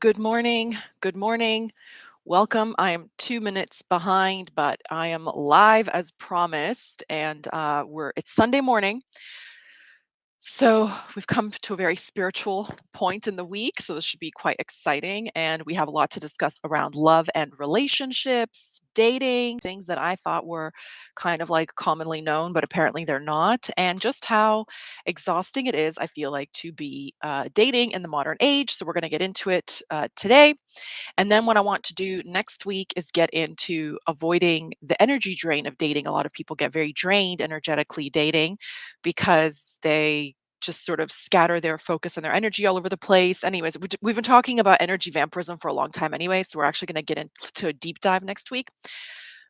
Good morning. Good morning. Welcome. I am 2 minutes behind, but I am live as promised, and it's Sunday morning. So we've come to a very spiritual point in the week, so this should be quite exciting. And we have a lot to discuss around love and relationships, dating, things that I thought were kind of like commonly known, but apparently they're not, and just how exhausting it is, I feel like, to be dating in the modern age. So we're going to get into it today. And then what I want to do next week is get into avoiding the energy drain of dating. A lot of people get very drained energetically dating because they just sort of scatter their focus and their energy all over the place. Anyways, we've been talking about energy vampirism for a long time anyway, so we're actually going to get into a deep dive next week.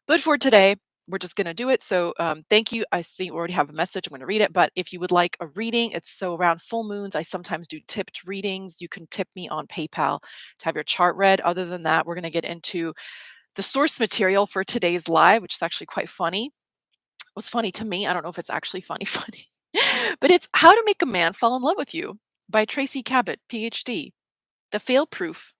But for today, we're just going to do it. So thank you. I see we already have a message. I'm going to read it. But if you would like a reading, it's so around full moons. I sometimes do tipped readings. You can tip me on PayPal to have your chart read. Other than that, we're going to get into the source material for today's live, which is actually quite funny. It was funny to me. I don't know if it's actually funny, funny. But it's How to Make a Man Fall in Love with You by Tracy Cabot, PhD. The fail proof,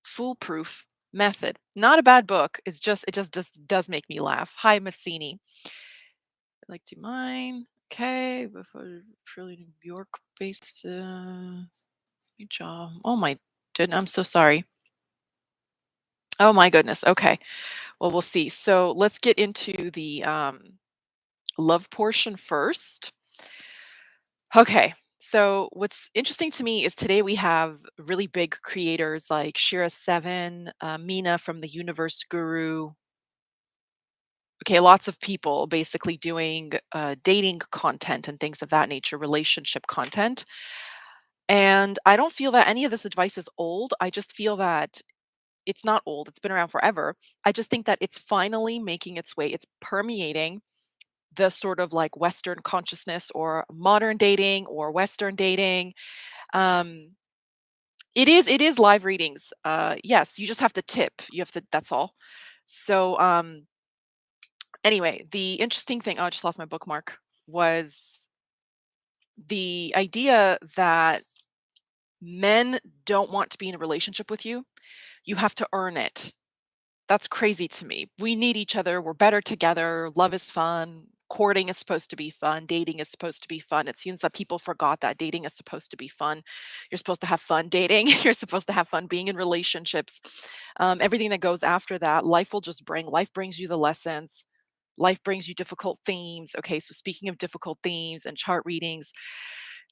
foolproof method. Not a bad book. It just does make me laugh. Hi, Massini. I'd like to mine. Okay, before truly New York based sweet job. Oh my goodness, I'm so sorry. Oh my goodness. Okay. Well, we'll see. So let's get into the love portion first. Okay. So what's interesting to me is today we have really big creators like Shira Seven, Mina from the Universe Guru. Okay, lots of people basically doing dating content and things of that nature, relationship content. And I don't feel that any of this advice is old. I just feel that it's not old. It's been around forever. I just think that it's finally making its way. It's permeating the sort of like Western consciousness or modern dating or Western dating. Um, it is live readings. Yes, you just have to tip. You have to, that's all. So anyway, the interesting thing, oh, I just lost my bookmark, was the idea that men don't want to be in a relationship with you. You have to earn it. That's crazy to me. We need each other. We're better together. Love is fun. Courting is supposed to be fun. Dating is supposed to be fun. It seems that people forgot that dating is supposed to be fun. You're supposed to have fun dating. You're supposed to have fun being in relationships. Everything that goes after that, life will just bring. Life brings you the lessons. Life brings you difficult themes. Okay, so speaking of difficult themes and chart readings,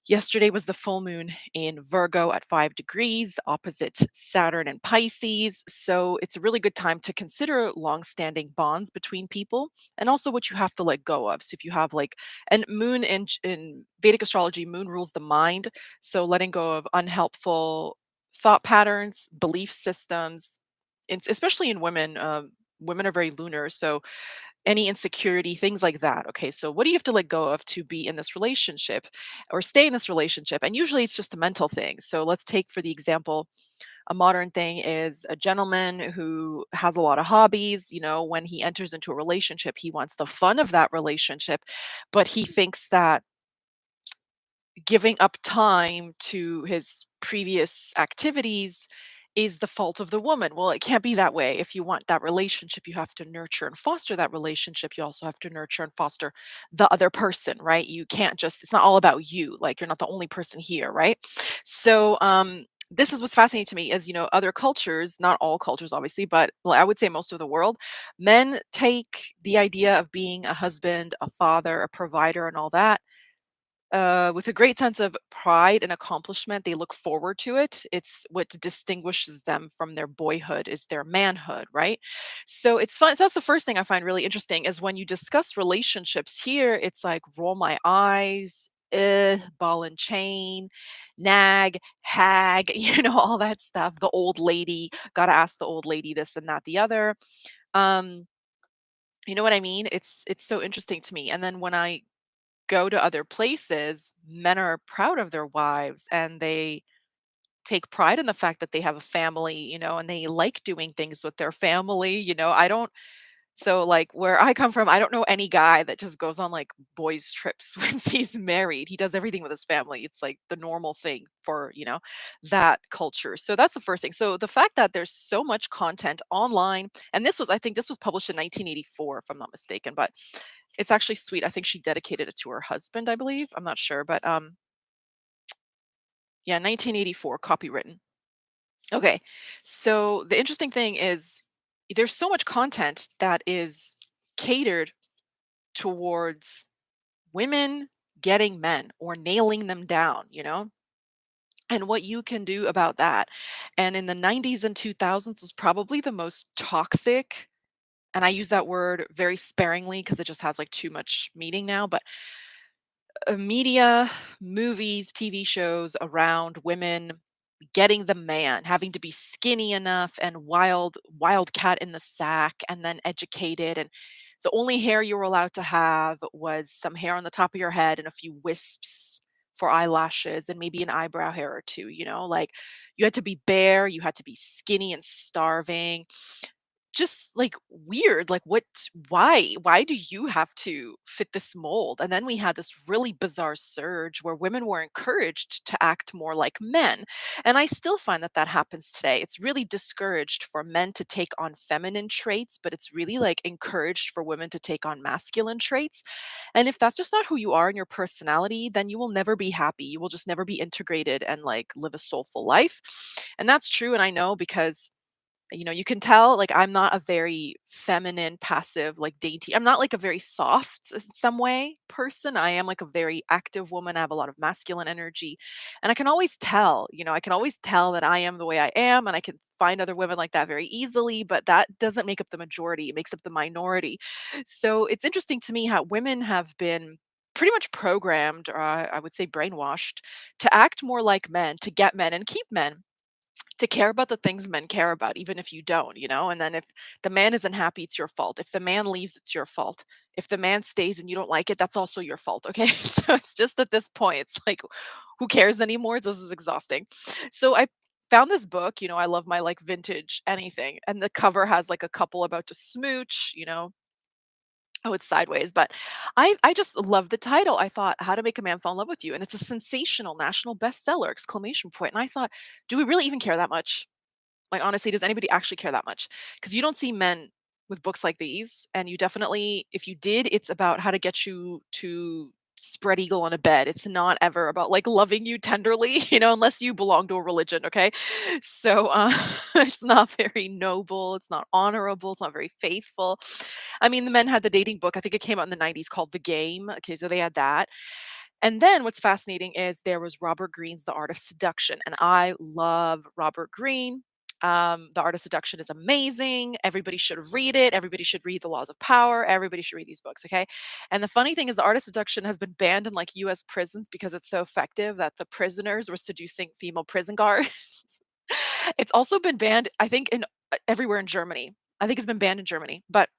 yesterday was the full moon in Virgo at 5 degrees, opposite Saturn and Pisces. So it's a really good time to consider long-standing bonds between people and also what you have to let go of. So if you have like, and moon in Vedic astrology, moon rules the mind. So letting go of unhelpful thought patterns, belief systems, especially in women. Women are very lunar. So any insecurity, things like that. Okay, so what do you have to let go of to be in this relationship or stay in this relationship? And usually it's just a mental thing. So let's take, for the example, a modern thing is a gentleman who has a lot of hobbies. When he enters into a relationship, he wants the fun of that relationship, but he thinks that giving up time to his previous activities is the fault of the woman. Well, it can't be that way. If you want that relationship, you have to nurture and foster that relationship. You also have to nurture and foster the other person, right? You can't just, it's not all about you. Like, you're not the only person here, right? So, this is what's fascinating to me is, other cultures, not all cultures, obviously, but well, I would say most of the world, men take the idea of being a husband, a father, a provider, and all that with a great sense of pride and accomplishment. They look forward to it. It's what distinguishes them from their boyhood is their manhood, right? So it's fun. So that's the first thing I find really interesting is when you discuss relationships here, it's like roll my eyes, ball and chain, nag, hag, all that stuff. The old lady, gotta ask the old lady this and that, the other. Um, you know what I mean? It's so interesting to me. And then when I go to other places, men are proud of their wives and they take pride in the fact that they have a family, and they like doing things with their family. I don't So, like, where I come from, I don't know any guy that just goes on, like, boys' trips once he's married. He does everything with his family. It's, like, the normal thing for, that culture. So that's the first thing. So the fact that there's so much content online, and I think this was published in 1984, if I'm not mistaken, but it's actually sweet. I think she dedicated it to her husband, I believe. I'm not sure, but, yeah, 1984, copywritten. Okay. So the interesting thing is there's so much content that is catered towards women getting men or nailing them down, and what you can do about that. And in the 90s and 2000s was probably the most toxic. And I use that word very sparingly because it just has like too much meaning now. But media, movies, TV shows around women getting the man, having to be skinny enough and wildcat in the sack and then educated, and the only hair you were allowed to have was some hair on the top of your head and a few wisps for eyelashes and maybe an eyebrow hair or two, like you had to be bare, you had to be skinny and starving, just like weird, like why do you have to fit this mold? And then we had this really bizarre surge where women were encouraged to act more like men, and I still find that that happens today. It's really discouraged for men to take on feminine traits, but it's really like encouraged for women to take on masculine traits. And if that's just not who you are in your personality, then you will never be happy, you will just never be integrated and like live a soulful life. And that's true, and I know because you can tell, like, I'm not a very feminine, passive, like, dainty. I'm not like a very soft some way person. I am like a very active woman. I have a lot of masculine energy. And I can always tell, I can always tell that I am the way I am, and I can find other women like that very easily, but that doesn't make up the majority. It makes up the minority. So it's interesting to me how women have been pretty much programmed, or I would say brainwashed, to act more like men, to get men and keep men, to care about the things men care about, even if you don't, And then if the man isn't happy, it's your fault. If the man leaves, it's your fault. If the man stays and you don't like it, that's also your fault. Okay. So it's just at this point, it's like, who cares anymore? This is exhausting. So I found this book, I love my like vintage anything. And the cover has like a couple about to smooch, Oh, it's sideways, but I just love the title. I thought, "How to Make a Man Fall in Love with You," and it's a sensational national bestseller! Exclamation point. And I thought, "Do we really even care that much?" Like, honestly, does anybody actually care that much? Because you don't see men with books like these, and you definitely, if you did, it's about how to get you to spread eagle on a bed. It's not ever about, like, loving you tenderly, unless you belong to a religion, okay? So, it's not very noble, it's not honorable, it's not very faithful. I mean, the men had the dating book, I think it came out in the '90s called The Game, okay, so they had that. And then what's fascinating is there was Robert Greene's The Art of Seduction, and I love Robert Greene. The Art of Seduction is amazing. Everybody should read it. Everybody should read The Laws of Power. Everybody should read these books, okay? And the funny thing is, The Art of Seduction has been banned in like US prisons because it's so effective that the prisoners were seducing female prison guards. It's also been banned, I think, in everywhere in Germany. I think it's been banned in Germany. But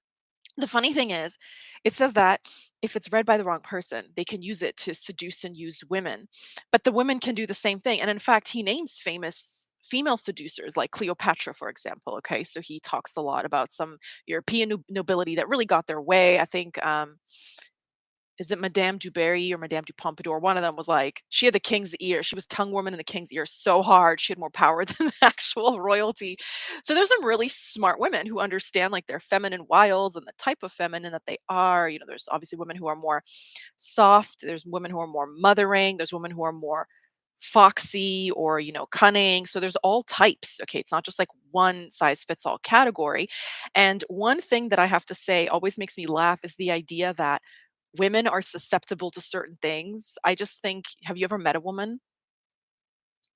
the funny thing is, it says that if it's read by the wrong person, they can use it to seduce and use women. But the women can do the same thing. And in fact, he names famous female seducers like Cleopatra, for example. Okay. So he talks a lot about some European nobility that really got their way. I think is it Madame du Barry or Madame du Pompadour? One of them was like, she had the king's ear. She was tongue woman in the king's ear so hard. She had more power than the actual royalty. So there's some really smart women who understand like their feminine wiles and the type of feminine that they are. There's obviously women who are more soft. There's women who are more mothering. There's women who are more foxy or, cunning. So there's all types. Okay. It's not just like one size fits all category. And one thing that I have to say always makes me laugh is the idea that women are susceptible to certain things. I just think, have you ever met a woman?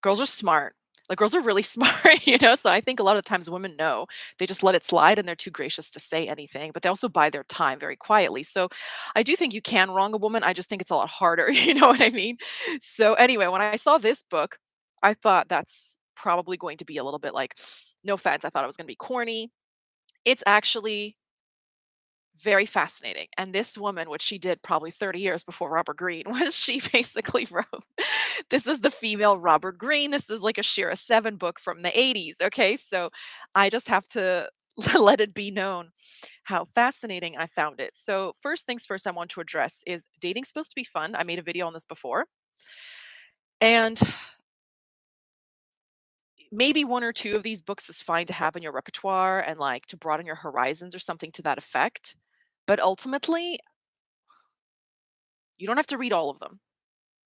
Girls are smart. Like, girls are really smart, So I think a lot of times women know. They just let it slide and they're too gracious to say anything, but they also buy their time very quietly. So I do think you can wrong a woman. I just think it's a lot harder. You know what I mean? So anyway, when I saw this book, I thought that's probably going to be a little bit like, no offense, I thought it was going to be corny. It's actually very fascinating. And this woman, what she did probably 30 years before Robert Greene, was she basically wrote, this is the female Robert Greene. This is like a Shira 7 book from the '80s. Okay. So I just have to let it be known how fascinating I found it. So, first things first, I want to address is dating supposed to be fun? I made a video on this before. And maybe one or two of these books is fine to have in your repertoire and like to broaden your horizons or something to that effect. But ultimately, you don't have to read all of them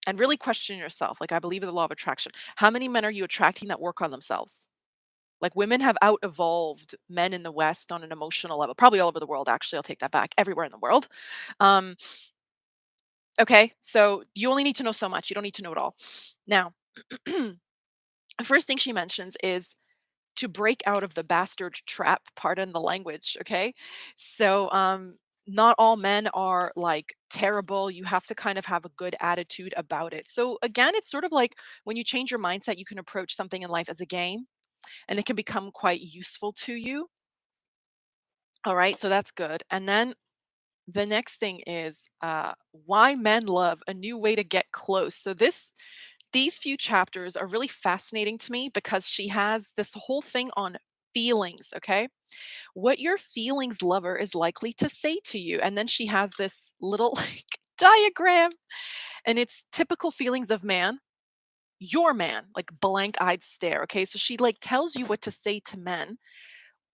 and really question yourself. Like, I believe in the law of attraction. How many men are you attracting that work on themselves? Like, women have out evolved men in the West on an emotional level, probably all over the world, actually. I'll take that back. Everywhere in the world. Um, okay. So you only need to know so much. You don't need to know it all. Now, the first thing she mentions is to break out of the bastard trap, pardon the language, okay? So, not all men are like terrible. You have to kind of have a good attitude about it. So, again, it's sort of like when you change your mindset, you can approach something in life as a game and it can become quite useful to you. All right, so that's good. And then the next thing is why men love a new way to get close. So, these few chapters are really fascinating to me because she has this whole thing on feelings, okay? What your feelings lover is likely to say to you. And then she has this little like diagram and it's typical feelings of man, your man, like blank-eyed stare, okay? So she like tells you what to say to men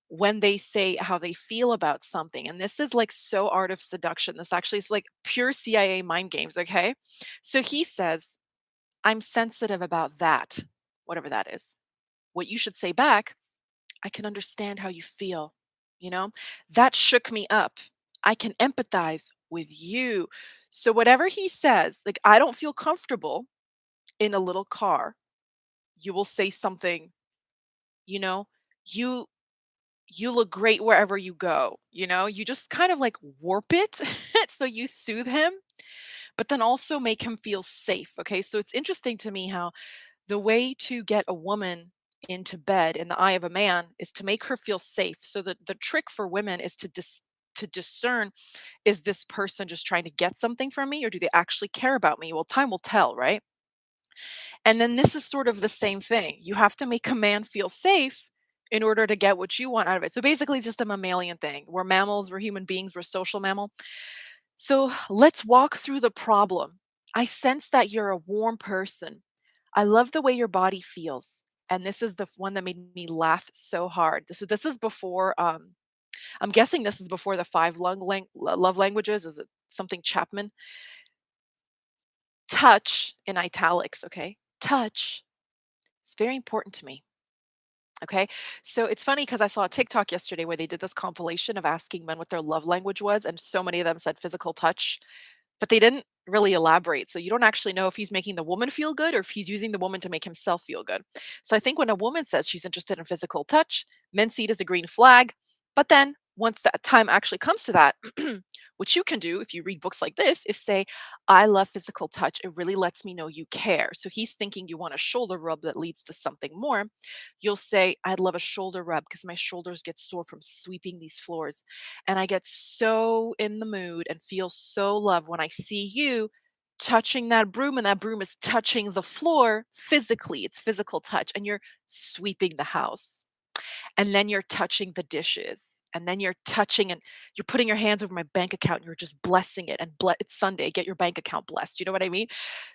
when they say how they feel about something. And this is like so art of seduction. This actually is like pure CIA mind games, okay? So he says, I'm sensitive about that, whatever that is. What you should say back, I can understand how you feel. You know, that shook me up. I can empathize with you. So, whatever he says, like, I don't feel comfortable in a little car, you will say something, you know, you you look great wherever you go, you just kind of like warp it so you soothe him, but then also make him feel safe. Okay, so it's interesting to me how the way to get a woman into bed in the eye of a man is to make her feel safe. So the trick for women is to discern, is this person just trying to get something from me or do they actually care about me? Well, time will tell, right? And then this is sort of the same thing. You have to make a man feel safe in order to get what you want out of it. So basically it's just a mammalian thing. We're mammals, we're human beings, we're social mammal. So let's walk through the problem. I sense that you're a warm person. I love the way your body feels. And this is the one that made me laugh so hard. So this is before I'm guessing this is before the love languages. Is it something Chapman? Touch in italics, okay? Touch is very important to me. Okay. So it's funny because I saw a TikTok yesterday where they did this compilation of asking men what their love language was, and so many of them said physical touch. But they didn't really elaborate, so you don't actually know if he's making the woman feel good or if he's using the woman to make himself feel good. So I think when a woman says she's interested in physical touch, men see it as a green flag, but then once that time actually comes to that, what you can do if you read books like this is say, "I love physical touch. It really lets me know you care." So he's thinking you want a shoulder rub that leads to something more. You'll say, "I'd love a shoulder rub because my shoulders get sore from sweeping these floors. And I get so in the mood and feel so loved when I see you touching that broom and that broom is touching the floor physically. It's physical touch. And you're sweeping the house. And then you're touching the dishes. And then you're touching and you're putting your hands over my bank account and you're just blessing it. And it's Sunday, get your bank account blessed. You know what I mean?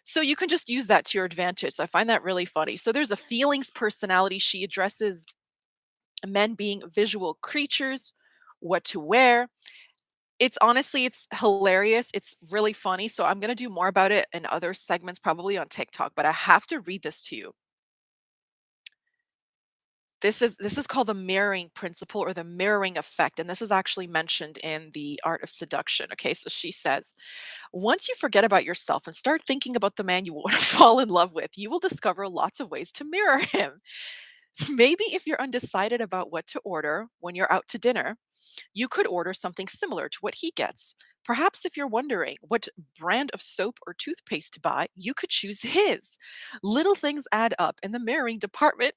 So you can just use that to your advantage. So I find that really funny. So there's a feelings personality. She addresses men being visual creatures, what to wear. It's honestly, it's hilarious, it's really funny, so I'm gonna do more about it in other segments, probably on TikTok, but I have to read this to you. This is called the mirroring principle or the mirroring effect, and this is actually mentioned in The Art of Seduction, okay? So she says, "Once you forget about yourself and start thinking about the man you wanna fall in love with, you will discover lots of ways to mirror him. Maybe if you're undecided about what to order when you're out to dinner, you could order something similar to what he gets. Perhaps if you're wondering what brand of soap or toothpaste to buy, you could choose his. Little things add up in the marrying department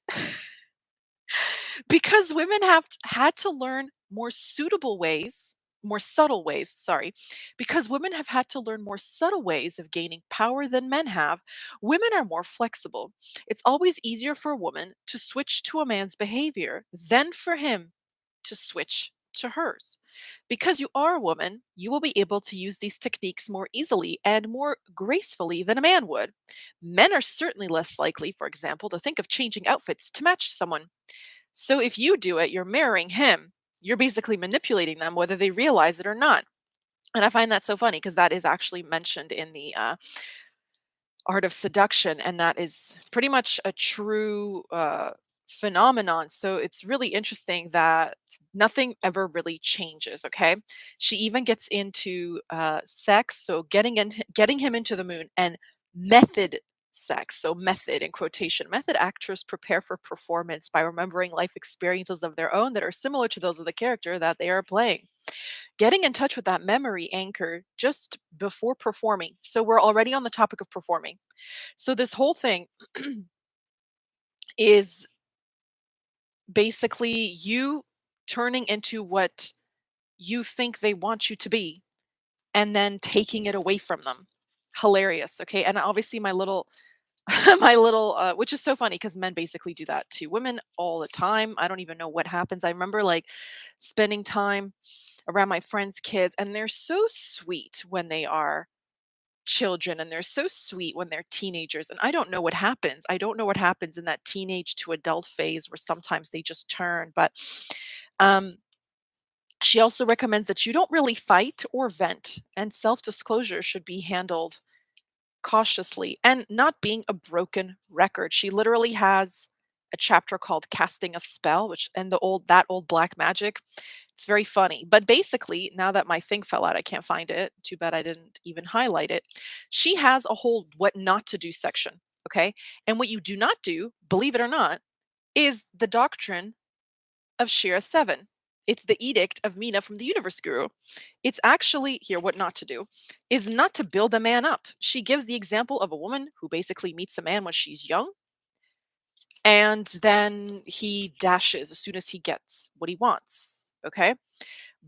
because women have had to learn more suitable ways, more subtle ways, sorry, because women have had to learn more subtle ways of gaining power than men have. Women are more flexible. It's always easier for a woman to switch to a man's behavior than for him to switch to hers. Because you are a woman, you will be able to use these techniques more easily and more gracefully than a man would. Men are certainly less likely, for example, to think of changing outfits to match someone. So if you do it, you're mirroring him. You're basically manipulating them, whether they realize it or not. And I find that so funny because that is actually mentioned in the art of seduction, and that is pretty much a true phenomenon. So it's really interesting that nothing ever really changes. Okay, she even gets into sex, so getting him into the moon, and method sex. So method in quotation. Method actors prepare for performance by remembering life experiences of their own that are similar to those of the character that they are playing, getting in touch with that memory anchor just before performing. So we're already on the topic of performing. So this whole thing is basically you turning into what you think they want you to be and then taking it away from them. Hilarious, okay? And obviously my little my little which is so funny because men basically do that to women all the time. I don't even know what happens. I remember like spending time around my friends' kids, and they're so sweet when they are children, and they're so sweet when they're teenagers, and I don't know what happens. I don't know what happens in that teenage to adult phase where sometimes they just turn. But um she also recommends that you don't really fight or vent, and self-disclosure should be handled cautiously and not being a broken record. She literally has a chapter called Casting a Spell, which, and the old black magic. It's very funny. But basically, now that my thing fell out, I can't find it. Too bad I didn't even highlight it. She has a whole what not to do section. Okay. And what you do not do, believe it or not, is the doctrine of Shira 7. It's the edict of Mina from the Universe Guru. It's actually here what not to do is not to build a man up. She gives the example of a woman who basically meets a man when she's young, and then he dashes as soon as he gets what he wants. Okay.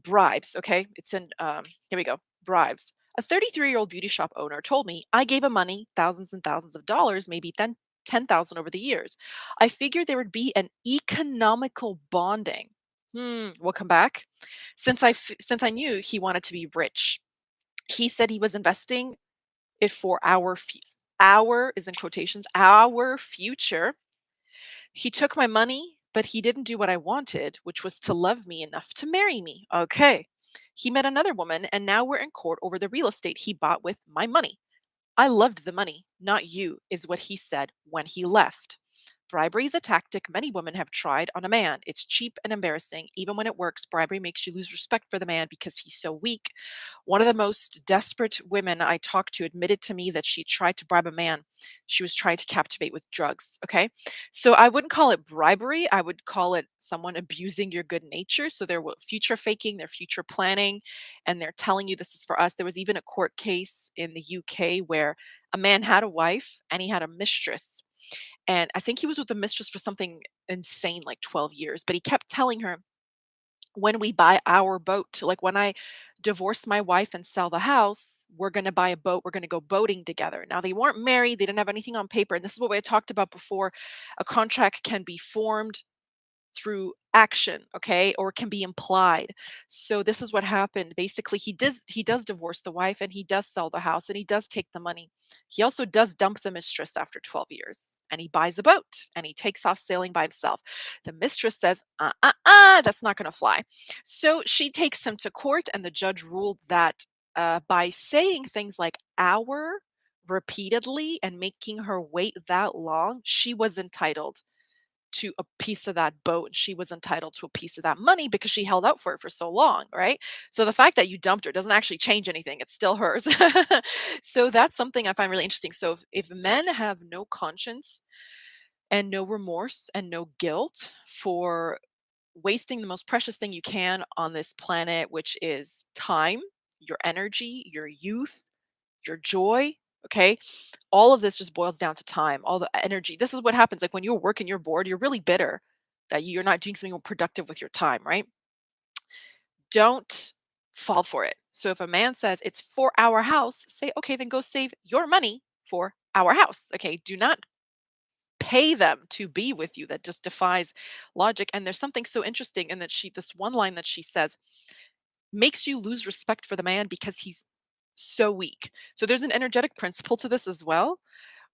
Bribes. Okay. It's in, here we go. Bribes. A 33-year-old beauty shop owner told me I gave him money, thousands and thousands of dollars, maybe 10,000 over the years. I figured there would be an economical bonding. We'll come back. Since I knew he wanted to be rich, he said he was investing it for our is in quotations, our future. He took my money, but he didn't do what I wanted, which was to love me enough to marry me. Okay. He met another woman, and now we're in court over the real estate he bought with my money. I loved the money, not you, is what he said when he left. Bribery is a tactic many women have tried on a man. It's cheap and embarrassing. Even when it works, bribery makes you lose respect for the man because he's so weak. One of the most desperate women I talked to admitted to me that she tried to bribe a man she was trying to captivate with drugs. Okay. So I wouldn't call it bribery. I would call it someone abusing your good nature. So they're future faking, they're future planning, and they're telling you this is for us. There was even a court case in the UK where a man had a wife and he had a mistress. And I think he was with the mistress for something insane like 12 years, but he kept telling her, when we buy our boat, like when I divorce my wife and sell the house, we're going to buy a boat. We're going to go boating together. Now, they weren't married, they didn't have anything on paper. And this is what we had talked about before. A contract can be formed through action, okay, or can be implied. So this is what happened. Basically, he does divorce the wife, and he does sell the house, and he does take the money. He also does dump the mistress after 12 years, and he buys a boat, and he takes off sailing by himself. The mistress says, that's not going to fly. So she takes him to court, and the judge ruled that by saying things like our repeatedly and making her wait that long, she was entitled to a piece of that boat. She was entitled to a piece of that money because she held out for it for so long, right? So the fact that you dumped her doesn't actually change anything. It's still hers. So that's something I find really interesting. So if men have no conscience and no remorse and no guilt for wasting the most precious thing you can on this planet, which is time, your energy, your youth, your joy, okay? All of this just boils down to time, all the energy. This is what happens. Like when you're working, you're bored, you're really bitter that you're not doing something productive with your time, right? Don't fall for it. So if a man says it's for our house, say, okay, then go save your money for our house. Okay. Do not pay them to be with you. That just defies logic. And there's something so interesting in that this one line that she says makes you lose respect for the man because he's so weak. So there's an energetic principle to this as well,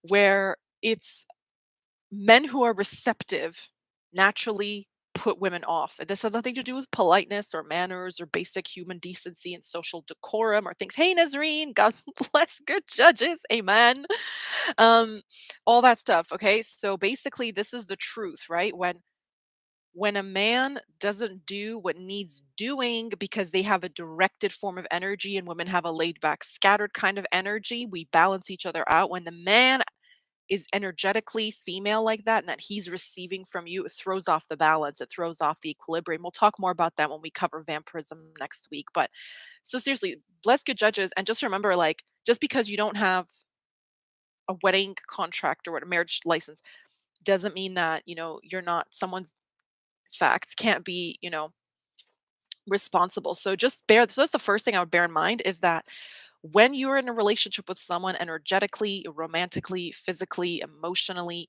where it's men who are receptive naturally put women off. And this has nothing to do with politeness or manners or basic human decency and social decorum or things. Hey, Nazreen, God bless good judges. Amen. Um, all that stuff. Okay. So basically, this is the truth, right? When a man doesn't do what needs doing because they have a directed form of energy and women have a laid back, scattered kind of energy, we balance each other out. When the man is energetically female like that and that he's receiving from you, it throws off the balance, it throws off the equilibrium. We'll talk more about that when we cover vampirism next week. But so seriously, bless good judges. And just remember, like, just because you don't have a wedding contract or what a marriage license doesn't mean that, you're not someone's facts can't be, responsible. So just so that's the first thing I would bear in mind is that when you're in a relationship with someone energetically, romantically, physically, emotionally,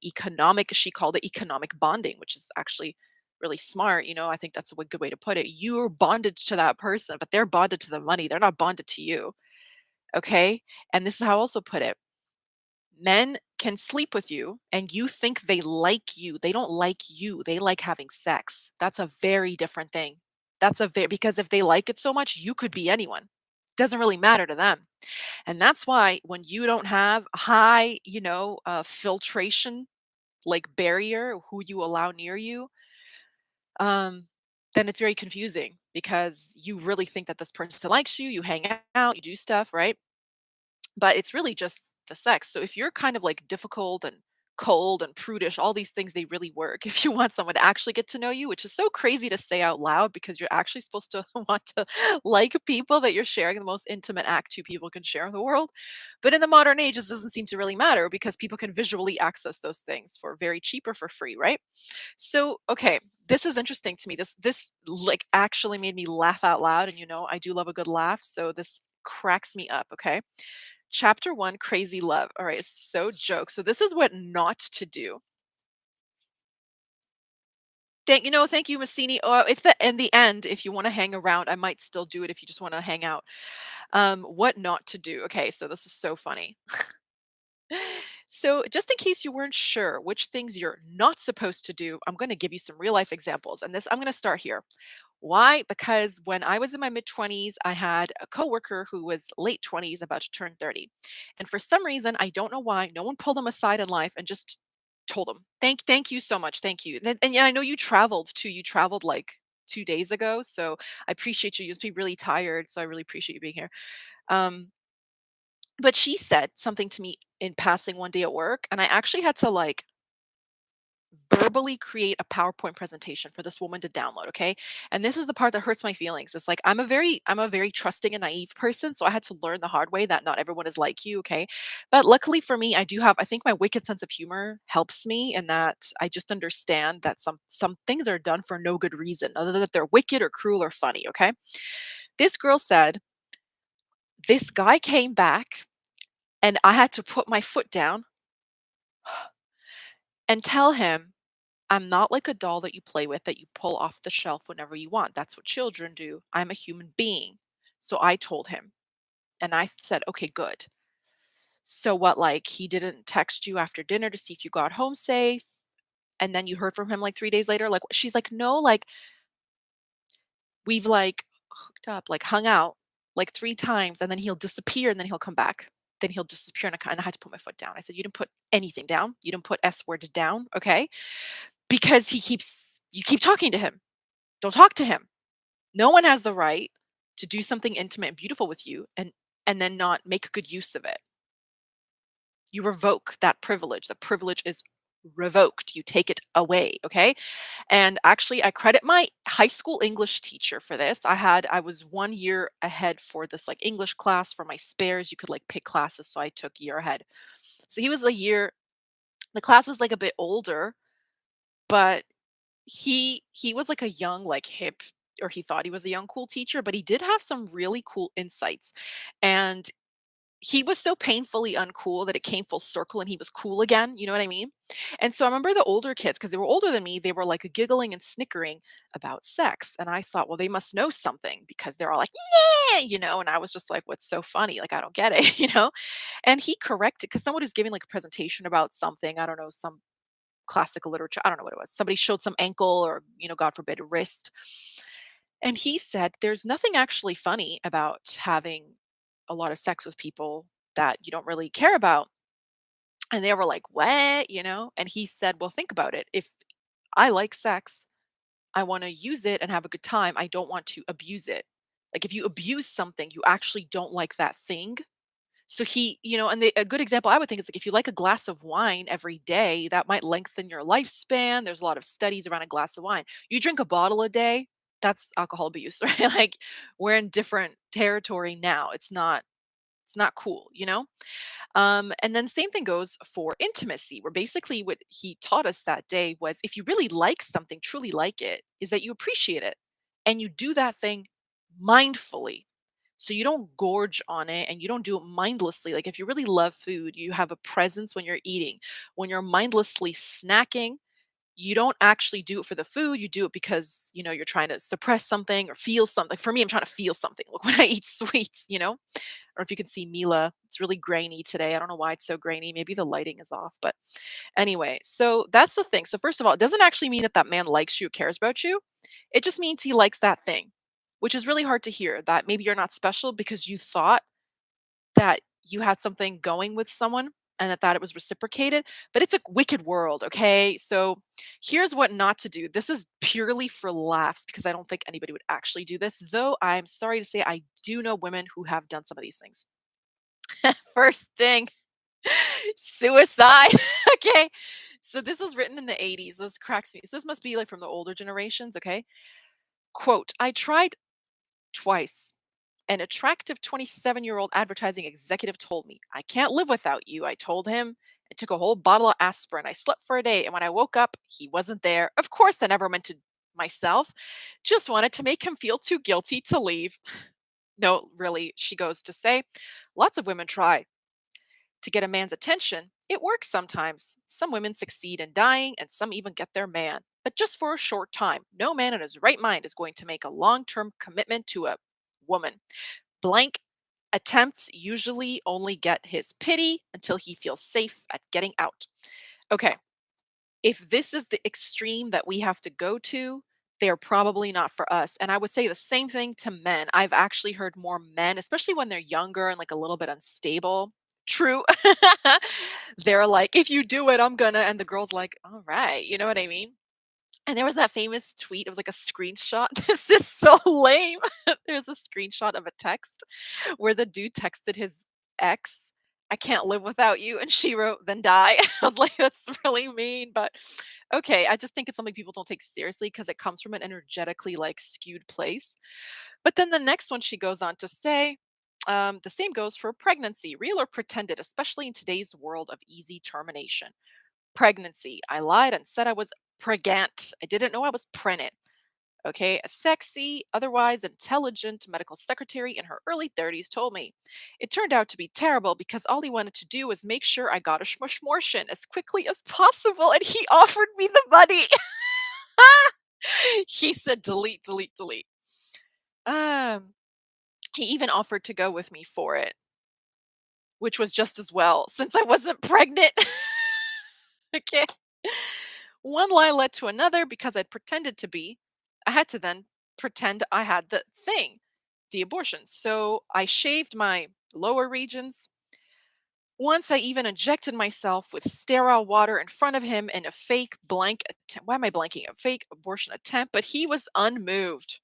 she called it economic bonding, which is actually really smart. I think that's a good way to put it. You're bonded to that person, but they're bonded to the money. They're not bonded to you. Okay. And this is how I also put it. Men can sleep with you and you think they like you. They don't like you. They like having sex. That's a very different thing. Because if they like it so much, you could be anyone. Doesn't really matter to them. And that's why when you don't have a high, filtration like barrier, who you allow near you, um, then it's very confusing because you really think that this person likes you, you hang out, you do stuff, right? But it's really just the sex. So if you're kind of like difficult and cold and prudish, all these things they really work. If you want someone to actually get to know you, which is so crazy to say out loud because you're actually supposed to want to like people that you're sharing the most intimate act two people can share in the world. But in the modern age, this doesn't seem to really matter because people can visually access those things for very cheap or for free, right? So, okay, this is interesting to me. This like actually made me laugh out loud, and I do love a good laugh, so this cracks me up. Okay, Chapter 1, Crazy Love. All right, so joke. So this is what not to do. Thank you, Massini. If the in the end, if you want to hang around, I might still do it if you just want to hang out. What not to do. Okay, so this is so funny. So, just in case you weren't sure which things you're not supposed to do, I'm going to give you some real life examples. And I'm going to start here. Why? Because when I was in my mid 20s, I had a coworker who was late 20s, about to turn 30. And for some reason, I don't know why, no one pulled him aside in life and just told him, thank you so much. Thank you. And yeah, I know you traveled too. You traveled like 2 days ago. So I appreciate you. You must be really tired. So I really appreciate you being here. Um, but she said something to me in passing one day at work, and I actually had to like verbally create a PowerPoint presentation for this woman to download, okay? And this is the part that hurts my feelings. It's like I'm a very trusting and naive person, so I had to learn the hard way that not everyone is like you, okay? But luckily for me, I think my wicked sense of humor helps me in that I just understand that some things are done for no good reason other than that they're wicked or cruel or funny, okay? This girl said this guy came back and I had to put my foot down and tell him, I'm not like a doll that you play with that you pull off the shelf whenever you want. That's what children do. I'm a human being. So I told him and I said, okay, good. So what, like he didn't text you after dinner to see if you got home safe? And then you heard from him like 3 days later? Like she's like, no, like we've like hooked up, like hung out like 3 times and then he'll disappear and then he'll come back. Then he'll disappear and I had to put my foot down. I said, you didn't put anything down. You didn't put S word down. Okay. Because you keep talking to him. Don't talk to him. No one has the right to do something intimate and beautiful with you and then not make good use of it. You revoke that privilege. The privilege is revoked. You take it away, okay? And actually I credit my high school English teacher for this. I was 1 year ahead for this like English class for my spares. You could like pick classes, so I took year ahead. So he was a year the class was like a bit older, but he was like a young, like hip, or he thought he was a young cool teacher, but he did have some really cool insights. And he was so painfully uncool that it came full circle and he was cool again, you know what I mean? And so I remember the older kids, because they were older than me, they were like giggling and snickering about sex. And I thought, well, they must know something because they're all like, yeah, and I was just like, what's so funny? Like, I don't get it, And he corrected because someone was giving like a presentation about something, I don't know, some classical literature, I don't know what it was. Somebody showed some ankle or, God forbid, wrist. And he said, there's nothing actually funny about having a lot of sex with people that you don't really care about. And they were like, what? And he said, well, think about it. If I like sex, I want to use it and have a good time. I don't want to abuse it. Like if you abuse something, you actually don't like that thing. So a good example I would think is like if you like a glass of wine every day, that might lengthen your lifespan. There's a lot of studies around a glass of wine. You drink a bottle a day, that's alcohol abuse, right? Like we're in different territory now. It's not cool, and then same thing goes for intimacy, where basically what he taught us that day was if you really like something, truly like it, is that you appreciate it and you do that thing mindfully. So you don't gorge on it and you don't do it mindlessly. Like if you really love food, you have a presence when you're eating. When you're mindlessly snacking, you don't actually do it for the food. You do it because, you're trying to suppress something or feel something. For me, I'm trying to feel something. Look, when I eat sweets, or if you can see Mila, it's really grainy today. I don't know why it's so grainy. Maybe the lighting is off. But anyway, so that's the thing. So, first of all, it doesn't actually mean that that man likes you, cares about you. It just means he likes that thing, which is really hard to hear that maybe you're not special because you thought that you had something going with someone and that it was reciprocated, but it's a wicked world, okay? So here's what not to do. This is purely for laughs because I don't think anybody would actually do this, though I'm sorry to say I do know women who have done some of these things. First thing, suicide. Okay. So this was written in the 80s. This cracks me. So this must be like from the older generations, okay? Quote, I tried twice. An attractive 27-year-old advertising executive told me, I can't live without you. I told him. I took a whole bottle of aspirin. I slept for a day. And when I woke up, he wasn't there. Of course, I never meant to myself. Just wanted to make him feel too guilty to leave. No, really, she goes to say, lots of women try to get a man's attention. It works sometimes. Some women succeed in dying, and some even get their man. But just for a short time. No man in his right mind is going to make a long term commitment to a woman. Blank attempts usually only get his pity until he feels safe at getting out. Okay, if this is the extreme that we have to go to, they're probably not for us. And I would say the same thing to men. I've actually heard more men, especially when they're younger and like a little bit unstable. True. They're like, if you do it, I'm gonna. And the girl's like, all right. You know what I mean? And there was that famous tweet. It was like a screenshot. This is so lame. There's a screenshot of a text where the dude texted his ex, I can't live without you. And she wrote, then die. I was like, that's really mean. But okay. I just think it's something people don't take seriously because it comes from an energetically like skewed place. But then the next one she goes on to say, the same goes for pregnancy, real or pretended, especially in today's world of easy termination. Pregnancy. I lied and said I was pregnant. I didn't know I was pregnant. Okay, a sexy, otherwise intelligent medical secretary in her early 30s told me. It turned out to be terrible because all he wanted to do was make sure I got a shmushmortion as quickly as possible, and he offered me the money. He said, delete, delete, delete. Um, he even offered to go with me for it, which was just as well since I wasn't pregnant. Okay. One lie led to another because I'd pretended to be. I had to then pretend I had the thing, the abortion. So I shaved my lower regions. Once I even injected myself with sterile water in front of him in a fake blank attempt. Why am I blanking? A fake abortion attempt, but he was unmoved.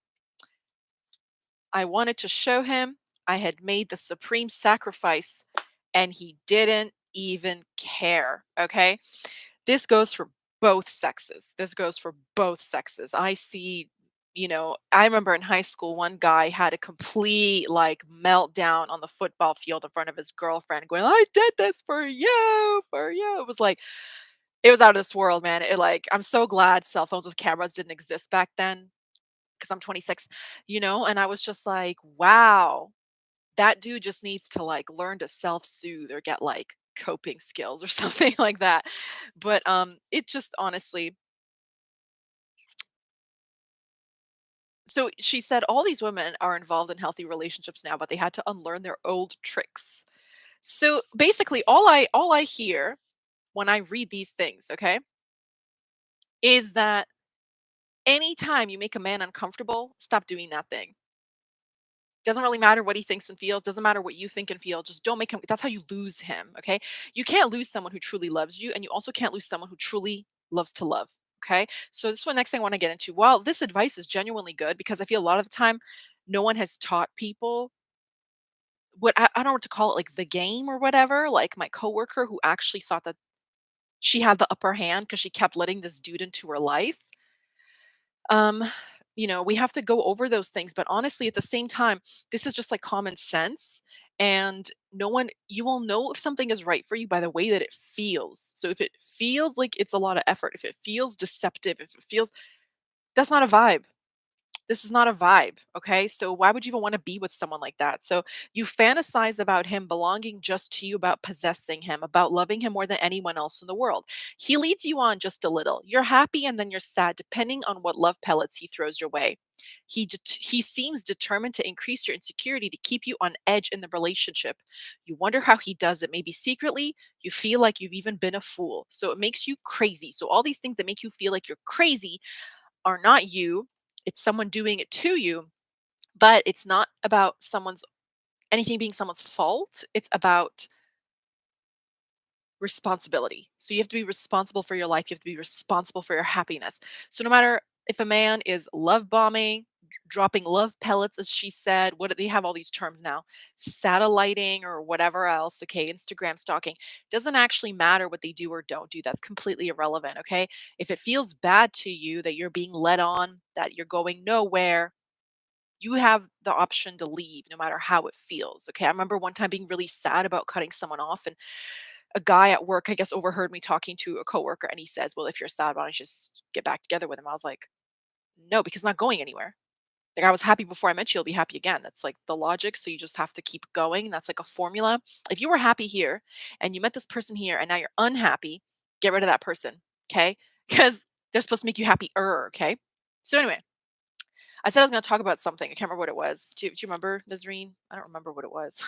I wanted to show him I had made the supreme sacrifice and he didn't even care. Okay. This goes for both sexes. This goes for both sexes. I see, I remember in high school, one guy had a complete like meltdown on the football field in front of his girlfriend, going, I did this for you, for you. It was like, it was out of this world, man. I'm so glad cell phones with cameras didn't exist back then because I'm 26, and I was just like, wow, that dude just needs to like learn to self-soothe or get like coping skills or something like that. But it just honestly, so she said all these women are involved in healthy relationships now, but they had to unlearn their old tricks. So basically all I hear when I read these things, okay, is that anytime you make a man uncomfortable, stop doing that thing. Doesn't really matter what he thinks and feels, doesn't matter what you think and feel, just don't make him, that's how you lose him, okay? You can't lose someone who truly loves you, and you also can't lose someone who truly loves to love, okay? So this one next thing I want to get into. While this advice is genuinely good because I feel a lot of the time no one has taught people what I don't know what to call it, like the game or whatever. Like my coworker who actually thought that she had the upper hand because she kept letting this dude into her life. Um, we have to go over those things, but honestly, at the same time, this is just like common sense. And no one, you will know if something is right for you by the way that it feels. So if it feels like it's a lot of effort, if it feels deceptive, if it feels, that's not a vibe. This is not a vibe, okay? So why would you even want to be with someone like that? So you fantasize about him belonging just to you, about possessing him, about loving him more than anyone else in the world. He leads you on just a little. You're happy and then you're sad, depending on what love pellets he throws your way. He seems determined to increase your insecurity to keep you on edge in the relationship. You wonder how he does it. Maybe secretly, you feel like you've even been a fool. So it makes you crazy. So all these things that make you feel like you're crazy are not you, it's someone doing it to you, but it's not about someone's anything being someone's fault. It's about responsibility. So you have to be responsible for your life. You have to be responsible for your happiness. So no matter if a man is love bombing, dropping love pellets, as she said, what do they have all these terms now? Satelliting or whatever else. Okay, Instagram stalking. Doesn't actually matter what they do or don't do. That's completely irrelevant. Okay. If it feels bad to you that you're being led on, that you're going nowhere, you have the option to leave no matter how it feels. Okay. I remember one time being really sad about cutting someone off, and a guy at work, I guess, overheard me talking to a coworker, and he says, "Well, if you're sad, why don't you just get back together with him?" I was like, "No, because it's not going anywhere. Like I was happy before I met you, you'll be happy again." That's like the logic. So you just have to keep going. That's like a formula. If you were happy here and you met this person here and now you're unhappy, get rid of that person. Okay. Because they're supposed to make you happier. Okay. So anyway, I said I was going to talk about something. I can't remember what it was. Do you remember, Nazreen? I don't remember what it was.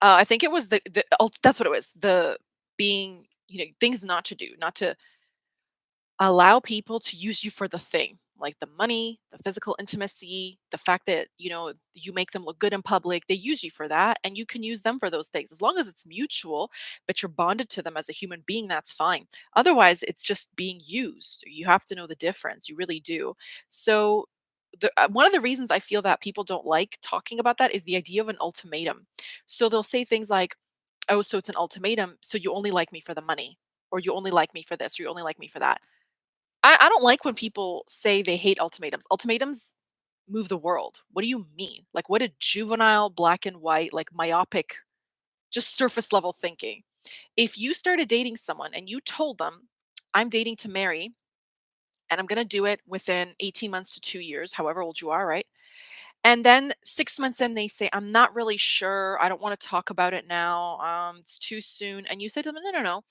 I think it was that's what it was. The being, things not to do, not to allow people to use you for the thing, like the money, the physical intimacy, the fact that, you make them look good in public. They use you for that, and you can use them for those things. As long as it's mutual, but you're bonded to them as a human being, that's fine. Otherwise, it's just being used. You have to know the difference. You really do. So, one of the reasons I feel that people don't like talking about that is the idea of an ultimatum. So they'll say things like, "Oh, so it's an ultimatum. So you only like me for the money, or you only like me for this, or you only like me for that." I don't like when people say they hate ultimatums. Ultimatums move the world. What do you mean? Like, what a juvenile, black and white, like myopic, just surface level thinking. If you started dating someone and you told them, "I'm dating to marry, and I'm going to do it within 18 months to 2 years, however old you are, right?" And then 6 months in, they say, "I'm not really sure. I don't want to talk about it now. It's too soon." And you say to them, "No, no, no.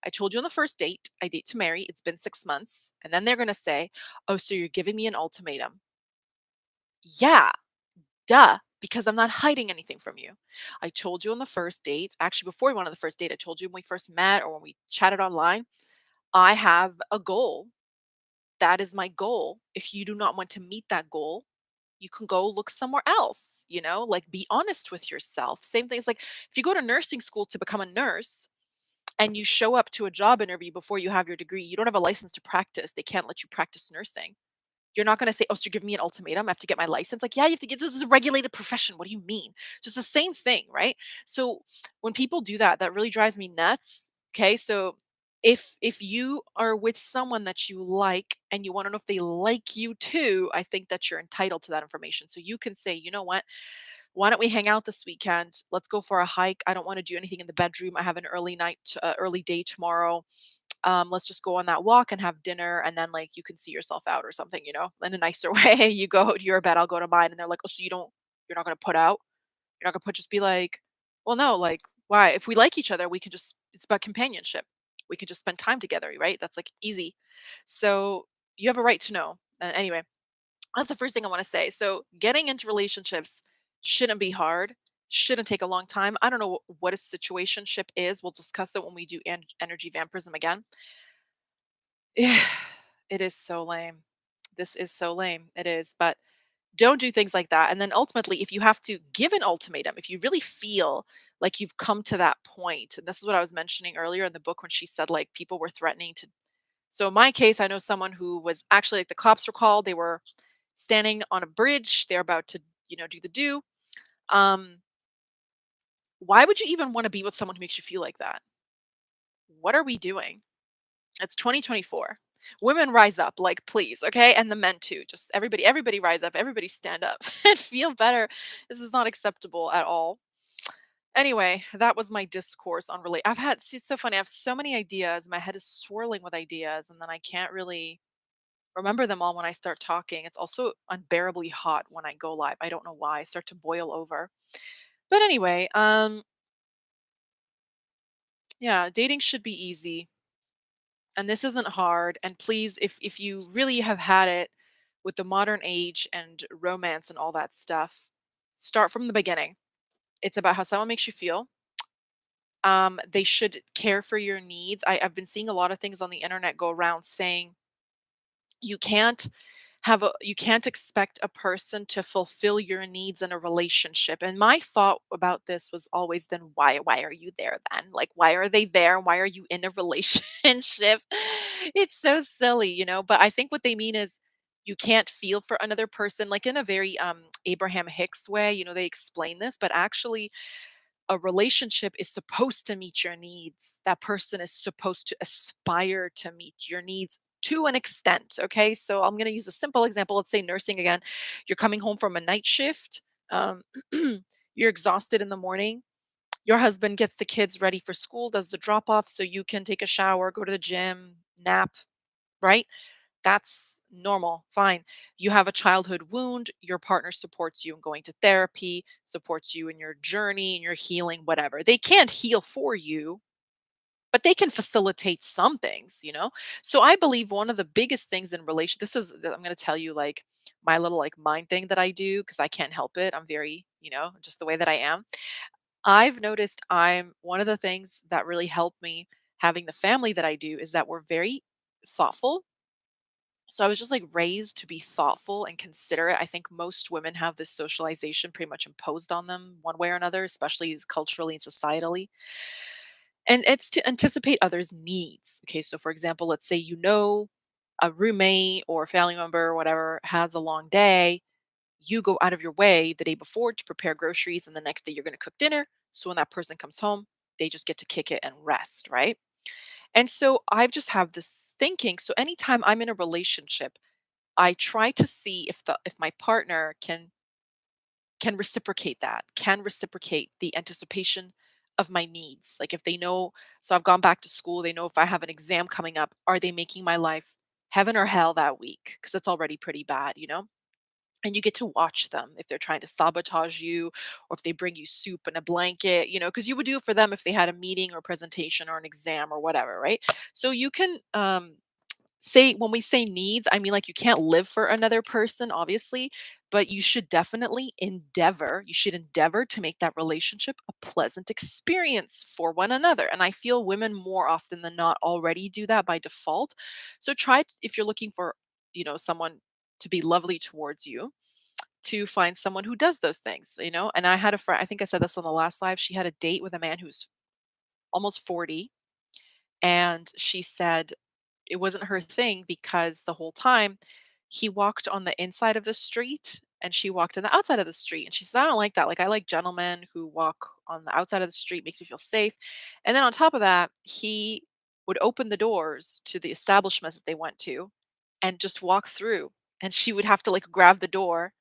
I told you on the first date, I date to marry. It's been 6 months." And then they're going to say, "Oh, so you're giving me an ultimatum." Yeah, duh. Because I'm not hiding anything from you. I told you on the first date, actually, before we went on the first date, I told you when we first met or when we chatted online, I have a goal. That is my goal. If you do not want to meet that goal, you can go look somewhere else, like be honest with yourself. Same things like if you go to nursing school to become a nurse and you show up to a job interview before you have your degree, you don't have a license to practice. They can't let you practice nursing. You're not going to say, "Oh, so you're giving me an ultimatum. I have to get my license." Like, yeah, you have to get, this is a regulated profession. What do you mean? So it's the same thing, right? So when people do that, that really drives me nuts. Okay. So if you are with someone that you like and you want to know if they like you too, I think that you're entitled to that information. So you can say, "You know what? Why don't we hang out this weekend? Let's go for a hike. I don't want to do anything in the bedroom. I have an early day tomorrow. Let's just go on that walk and have dinner, and then like you can see yourself out or something, in a nicer way. You go to your bed, I'll go to mine." And they're like, "Oh, so you don't You're not gonna put out. You're not gonna put just be like, well, no, like, why? If we like each other, we can just it's about companionship. We can just spend time together, right? That's like easy. So you have a right to know. Anyway, that's the first thing I want to say. So getting into relationships shouldn't be hard, shouldn't take a long time. I don't know what a situationship is. We'll discuss it when we do energy vampirism again. Yeah, it is so lame. This is so lame. It is. But don't do things like that. And then ultimately, if you have to give an ultimatum, if you really feel like you've come to that point, and this is what I was mentioning earlier in the book when she said like people were threatening to. So in my case, I know someone who was actually like the cops were called. They were standing on a bridge. They're about to, do the do. Um, why would you even want to be with someone who makes you feel like that? What are we doing? It's 2024. Women rise up, like please, okay? And the men too. Just everybody rise up. Everybody stand up and feel better. This is not acceptable at all. Anyway, that was my discourse on relate. See, it's so funny. I have so many ideas. My head is swirling with ideas, and then I can't really remember them all when I start talking. It's also unbearably hot when I go live. I don't know why. I start to boil over. But anyway, yeah, dating should be easy. And this isn't hard. And please, if you really have had it with the modern age and romance and all that stuff, start from the beginning. It's about how someone makes you feel. They should care for your needs. I've been seeing a lot of things on the internet go around saying you can't you can't expect a person to fulfill your needs in a relationship. And my thought about this was always, then why are you there then? Like, why are they there? Why are you in a relationship? It's so silly, but I think what they mean is you can't feel for another person, like in a very Abraham Hicks way. They explain this, but actually a relationship is supposed to meet your needs. That person is supposed to aspire to meet your needs to an extent. Okay. So I'm going to use a simple example. Let's say nursing again. You're coming home from a night shift. Um, you're exhausted in the morning. Your husband gets the kids ready for school, does the drop off so you can take a shower, go to the gym, nap, right? That's normal, fine. You have a childhood wound, your partner supports you in going to therapy, supports you in your journey, in your healing, whatever. They can't heal for you, but they can facilitate some things. So I believe one of the biggest things in relation I'm going to tell you like my little like mind thing that I do because I can't help it. I'm very, just the way that I am. I've noticed I'm one of the things that really helped me having the family that I do is that we're very thoughtful. So I was just like raised to be thoughtful and considerate. I think most women have this socialization pretty much imposed on them one way or another, especially culturally and societally. And it's to anticipate others' needs. Okay, so for example, let's say a roommate or a family member or whatever has a long day, you go out of your way the day before to prepare groceries, and the next day you're going to cook dinner. So when that person comes home, they just get to kick it and rest, right? And so I've just have this thinking. So anytime I'm in a relationship, I try to see if my partner can reciprocate that, can reciprocate the anticipation of my needs. Like if they know, so I've gone back to school, they know if I have an exam coming up, are they making my life heaven or hell that week? Because it's already pretty bad. And you get to watch them if they're trying to sabotage you or if they bring you soup and a blanket, because you would do it for them if they had a meeting or presentation or an exam or whatever, right? So you can say when we say needs, I mean like you can't live for another person, obviously, but you should endeavor to make that relationship a pleasant experience for one another. And I feel women more often than not already do that by default. So if you're looking for, someone to be lovely towards you, to find someone who does those things. And I had a friend, I think I said this on the last live, she had a date with a man who's almost 40, and she said it wasn't her thing because the whole time he walked on the inside of the street and she walked on the outside of the street. And she said, I don't like that. Like, I like gentlemen who walk on the outside of the street, makes me feel safe. And then on top of that, he would open the doors to the establishments that they went to and just walk through. And she would have to like grab the door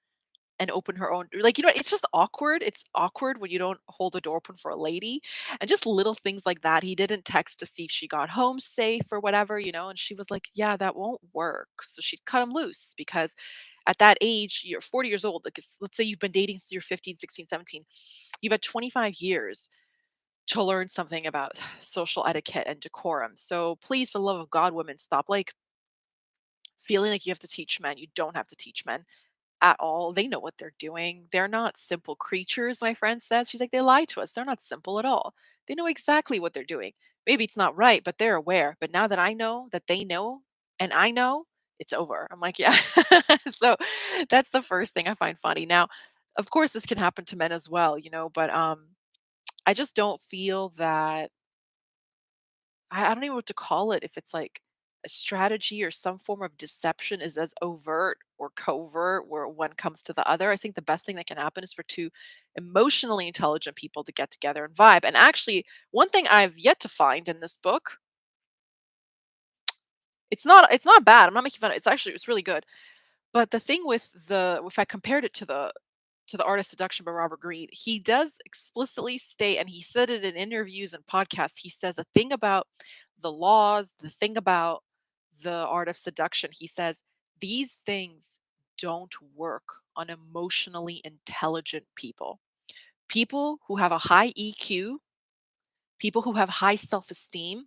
and open her own, like, it's just awkward. It's awkward when you don't hold the door open for a lady, and just little things like that. He didn't text to see if she got home safe or whatever, and she was like, "Yeah, that won't work." So she cut him loose because at that age, you're 40 years old. Like, let's say you've been dating since you're 15, 16, 17. You've had 25 years to learn something about social etiquette and decorum. So please, for the love of God, women, stop like feeling like you have to teach men. You don't have to teach men at all. They know what they're doing. They're not simple creatures, my friend says. She's like, they lie to us. They're not simple at all. They know exactly what they're doing. Maybe it's not right, but they're aware. But now that I know that they know and I know, it's over. I'm like, yeah. So that's the first thing I find funny. Now, of course, this can happen to men as well, but I just don't feel that I don't even know what to call it, if it's like a strategy or some form of deception is as overt or covert where one comes to the other. I think the best thing that can happen is for two emotionally intelligent people to get together and vibe. And actually, one thing I've yet to find in this book, it's not bad. I'm not making fun of it. It's really good. But the thing with the if I compared it to the Art of Seduction by Robert Greene, he does explicitly state, and he said it in interviews and podcasts, he says a thing about the laws, the thing about the art of seduction. He says these things don't work on emotionally intelligent people. People who have a high EQ, people who have high self esteem,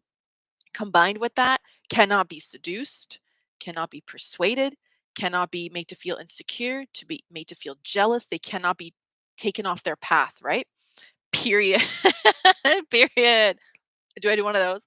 combined with that, cannot be seduced, cannot be persuaded, cannot be made to feel insecure, to be made to feel jealous. They cannot be taken off their path, right? Period. Period. Do I do one of those?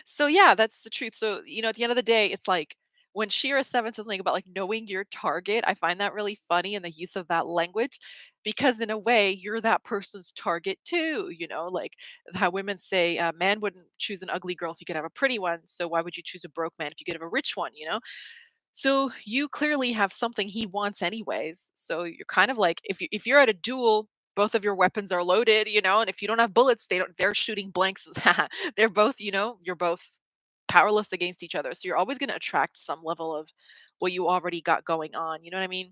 So yeah, that's the truth. So, at the end of the day, it's like when Shira 7 says something about like knowing your target, I find that really funny in the use of that language because in a way you're that person's target too, like how women say man wouldn't choose an ugly girl if you could have a pretty one. So why would you choose a broke man if you could have a rich one? So you clearly have something he wants anyways. So you're kind of like if you're at a duel, both of your weapons are loaded, and if you don't have bullets, they're shooting blanks. They're both, you're both powerless against each other. So you're always going to attract some level of what you already got going on. You know what I mean?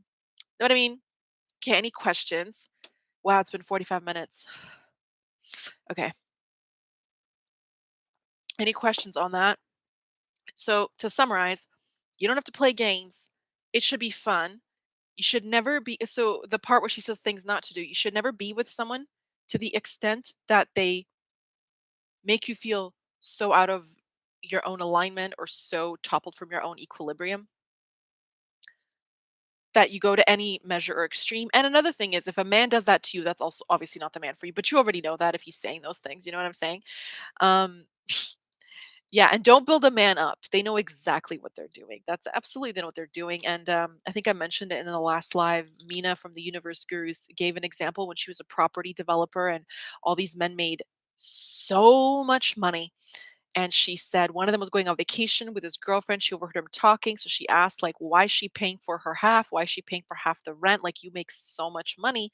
Know what I mean? Okay, any questions? Wow, it's been 45 minutes. Okay. Any questions on that? So to summarize, you don't have to play games. It should be fun. You should never be so the part where she says things not to do, you should never be with someone to the extent that they make you feel so out of your own alignment or so toppled from your own equilibrium that you go to any measure or extreme. And another thing is if a man does that to you, that's also obviously not the man for you, but you already know that if he's saying those things, you know what I'm saying? Um Yeah, and don't build a man up. They know exactly what they're doing. That's absolutely they know what they're doing. And I think I mentioned it in the last live. Mina from the Universe Gurus gave an example when she was a property developer, and all these men made so much money. And she said one of them was going on vacation with his girlfriend. She overheard him talking, so she asked, like, "Why is she paying for her half? Why is she paying for half the rent? Like, you make so much money.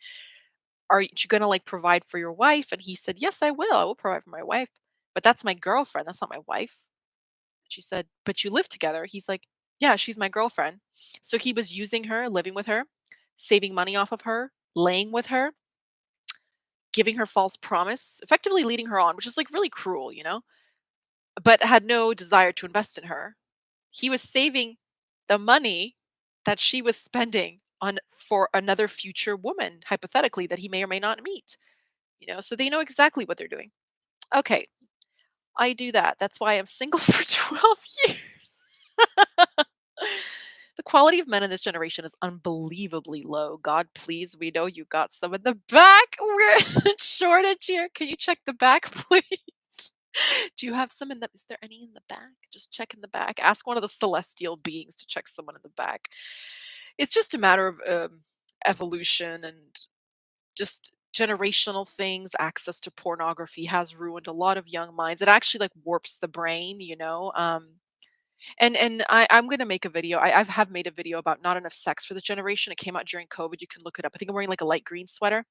Are you gonna like provide for your wife?" And he said, "Yes, I will. I will provide for my wife, but that's my girlfriend. That's not my wife." She said, "But you live together." He's like, "Yeah, she's my girlfriend." So he was using her, living with her, saving money off of her, laying with her, giving her false promise, effectively leading her on, which is like really cruel, but had no desire to invest in her. He was saving the money that she was spending on for another future woman, hypothetically, that he may or may not meet, so they know exactly what they're doing. Okay, I do that. That's why I'm single for 12 years. The quality of men in this generation is unbelievably low. God, please, we know you got some in the back. We're in shortage here. Can you check the back, please? Do you have some in the is there any in the back? Just check in the back. Ask one of the celestial beings to check someone in the back. It's just a matter of evolution and just generational things. Access to pornography has ruined a lot of young minds. It actually like warps the brain. And I'm gonna make a video. I've have made a video about not enough sex for this generation. It came out during COVID. You can look it up. I think I'm wearing like a light green sweater.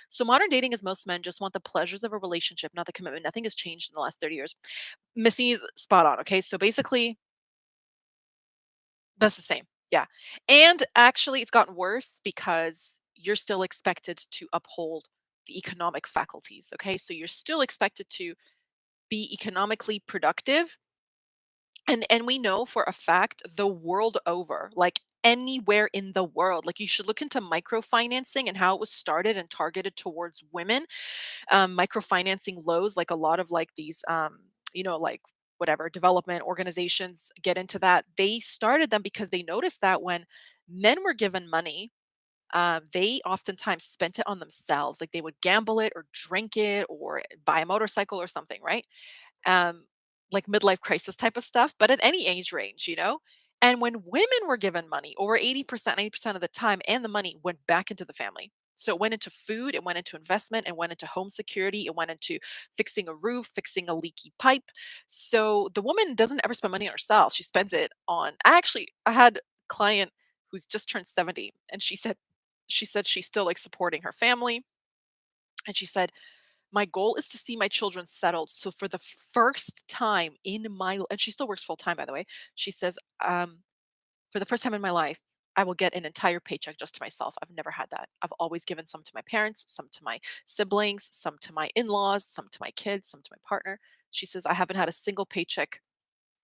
So modern dating is most men just want the pleasures of a relationship, not the commitment. Nothing has changed in the last 30 years. Missy's spot on. Okay. So basically, that's the same. Yeah. And actually, it's gotten worse because you're still expected to uphold the economic faculties. Okay. So you're still expected to be economically productive. And we know for a fact the world over, like anywhere in the world, like you should look into microfinancing and how it was started and targeted towards women. Microfinancing loans, like a lot of like these, like whatever development organizations get into that. They started them because they noticed that when men were given money, they oftentimes spent it on themselves. Like they would gamble it or drink it or buy a motorcycle or something, right? um, like midlife crisis type of stuff, but at any age range, you know? And when women were given money, over 80%, 90% of the time, and the money went back into the family. So it went into food, it went into investment, it went into home security, it went into fixing a roof, fixing a leaky pipe. So the woman doesn't ever spend money on herself. She spends it on I had a client who's just turned 70 and she said she's still like supporting her family. And she said, my goal is to see my children settled. So for the first time in and she still works full time, by the way. She says, for the first time in my life, I will get an entire paycheck just to myself. I've never had that. I've always given some to my parents, some to my siblings, some to my in-laws, some to my kids, some to my partner. She says, I haven't had a single paycheck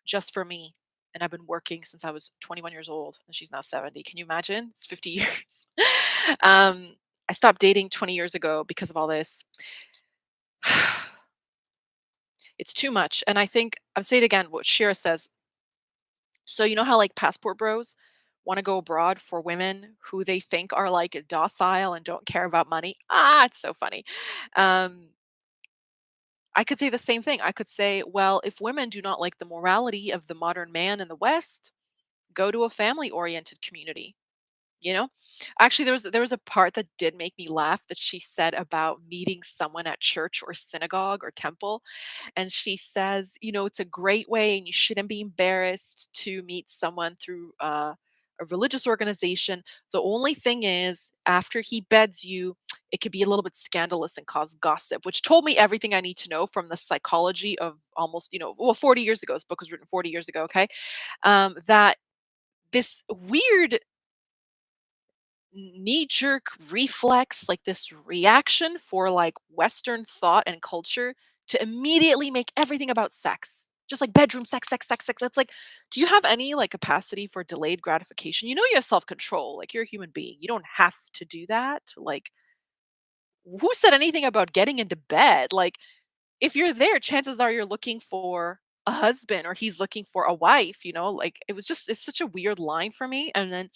just for me. And I've been working since I was 21 years old, and she's now 70. Can you imagine? It's 50 years. um, I stopped dating 20 years ago because of all this. It's too much. And I think I'll say it again, what Shira says. So you know how like passport bros want to go abroad for women who they think are like docile and don't care about money? Ah, it's so funny. Um, I could say the same thing. I could say, well, if women do not like the morality of the modern man in the West, go to a family oriented community. You know, actually, there was a part that did make me laugh that she said about meeting someone at church or synagogue or temple. And she says, it's a great way and you shouldn't be embarrassed to meet someone through a religious organization. The only thing is, after he beds you, it could be a little bit scandalous and cause gossip, which told me everything I need to know from the psychology of almost, well, 40 years ago. This book was written 40 years ago. Okay. That this weird knee jerk reflex, like this reaction for like Western thought and culture to immediately make everything about sex. Just like bedroom sex, sex, sex, sex. It's like, do you have any like capacity for delayed gratification? You know, you have self control. Like you're a human being. You don't have to do that. Like, who said anything about getting into bed? Like, if you're there, chances are you're looking for a husband or he's looking for a wife, like it's such a weird line for me. And then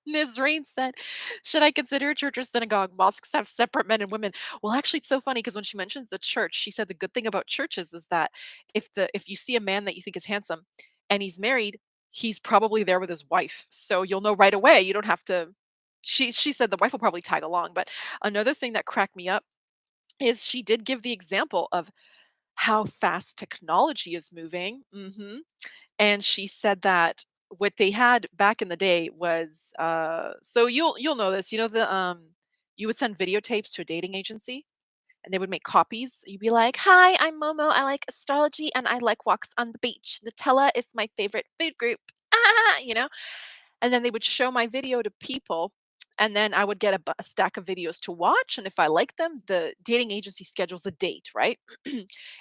Nizrain said, "Should I consider a church or synagogue? Mosques have separate men and women." Well, actually, it's so funny because when she mentions the church, she said the good thing about churches is that if you see a man that you think is handsome and he's married, he's probably there with his wife, so you'll know right away. You don't have to. She said the wife will probably tag along. But another thing that cracked me up is she did give the example of how fast technology is moving. And she said that what they had back in the day was so you'll know this, you would send videotapes to a dating agency and they would make copies. You'd be like, "Hi, I'm Momo. I like astrology and I like walks on the beach. Nutella is my favorite food group." Ah, and then they would show my video to people, and then I would get a stack of videos to watch, and if I like them, the dating agency schedules a date, right?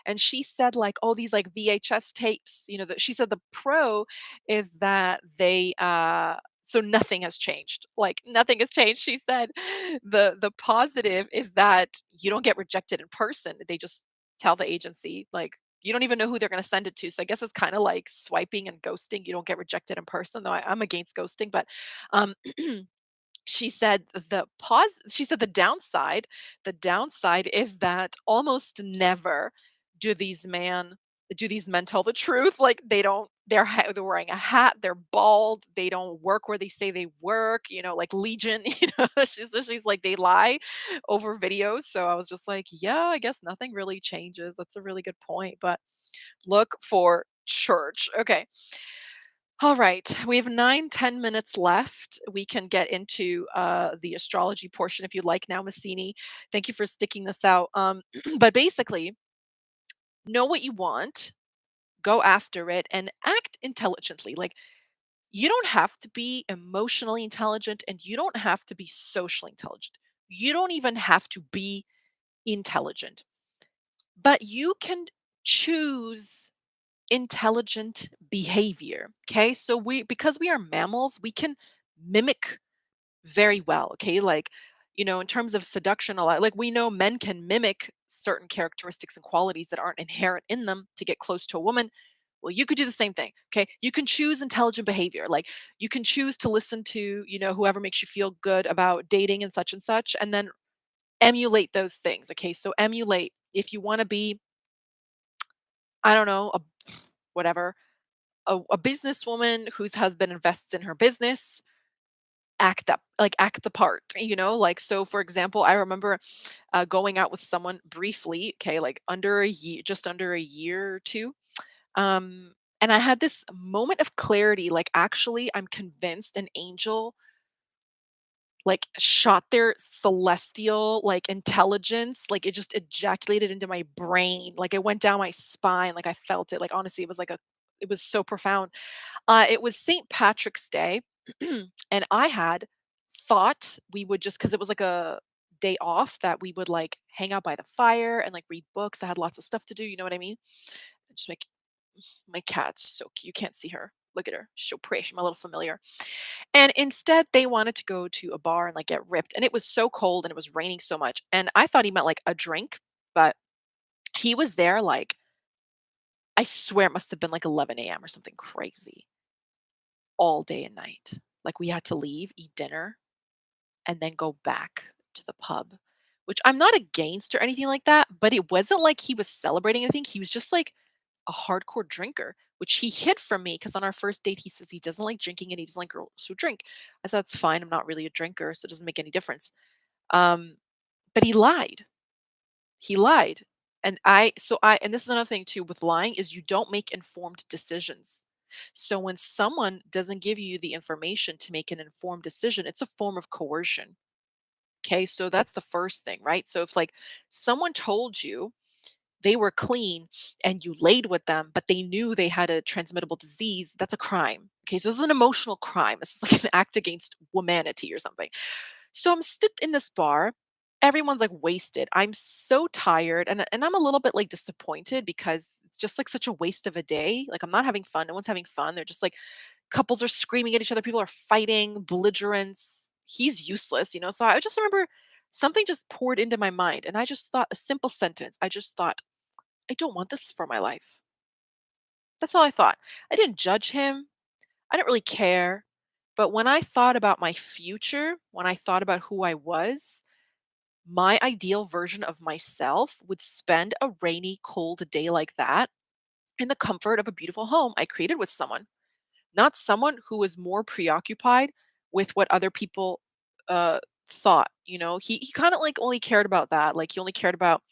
And she said, like, "Oh, these, like, VHS tapes," that she said the pro is that so nothing has changed, like, nothing has changed. She said the positive is that you don't get rejected in person. They just tell the agency, like, you don't even know who they're gonna send it to, so I guess it's kinda like swiping and ghosting. You don't get rejected in person, though I'm against ghosting, but, um, she said the downside is that almost never do these men tell the truth. Like, they don't they're wearing a hat, they're bald, they don't work where they say they work, like Legion. She's like, they lie over videos. So I was just like, yeah, I guess nothing really changes. That's a really good point. But look for church. Okay. All right. We have 9, 10 minutes left. We can get into the astrology portion if you'd like now, Massini. Thank you for sticking this out. But basically, know what you want, go after it and act intelligently. Like, you don't have to be emotionally intelligent and you don't have to be socially intelligent. You don't even have to be intelligent, but you can choose intelligent behavior. Okay. So because we are mammals, we can mimic very well. Okay. Like, in terms of seduction, a lot, like we know men can mimic certain characteristics and qualities that aren't inherent in them to get close to a woman. Well, you could do the same thing. Okay. You can choose intelligent behavior. Like, you can choose to listen to, whoever makes you feel good about dating and such, and then emulate those things. Okay. So emulate if you want to be, I don't know, whatever, a businesswoman whose husband invests in her business, act the part, like, so for example, I remember going out with someone briefly, okay, like under a year, just under a year or two. And I had this moment of clarity, like, actually, I'm convinced an angel, like, shot their celestial, like, intelligence, like, it just ejaculated into my brain, like, it went down my spine, like, I felt it, like, honestly, it was so profound. It was St. Patrick's Day, and I had thought we would just, because it was like a day off, that we would, like, hang out by the fire and, like, read books. I had lots of stuff to do, you know what I mean? Just my cat's so cute. You can't see her. Look at her. She's so pretty. She's my little familiar. And instead, they wanted to go to a bar and, like, get ripped. And it was so cold and it was raining so much. And I thought he meant like a drink, but he was there, like, I swear it must have been like 11 a.m. or something crazy, all day and night. Like, we had to leave, eat dinner, and then go back to the pub, which I'm not against or anything like that, but it wasn't like he was celebrating anything. He was just like a hardcore drinker, which he hid from me because on our first date, he says he doesn't like drinking and he doesn't like girls who drink. I said, that's fine. I'm not really a drinker, so it doesn't make any difference. Um, but he lied. He lied. And this is another thing too with lying is you don't make informed decisions. So when someone doesn't give you the information to make an informed decision, it's a form of coercion. Okay, so that's the first thing, right? So if, like, someone told you they were clean and you laid with them, but they knew they had a transmittable disease, that's a crime. Okay, so this is an emotional crime. This is like an act against humanity or something. So I'm stood in this bar. Everyone's like wasted. I'm so tired and I'm a little bit like disappointed because it's just like such a waste of a day. Like, I'm not having fun. No one's having fun. They're just like couples are screaming at each other, people are fighting, belligerence. He's useless, So I just remember something just poured into my mind and I just thought a simple sentence. I just thought, I don't want this for my life. That's all I thought. I didn't judge him. I didn't really care. But when I thought about my future, when I thought about who I was, my ideal version of myself would spend a rainy, cold day like that in the comfort of a beautiful home I created with someone, not someone who was more preoccupied with what other people thought. He kind of like only cared about that. Like, he only cared about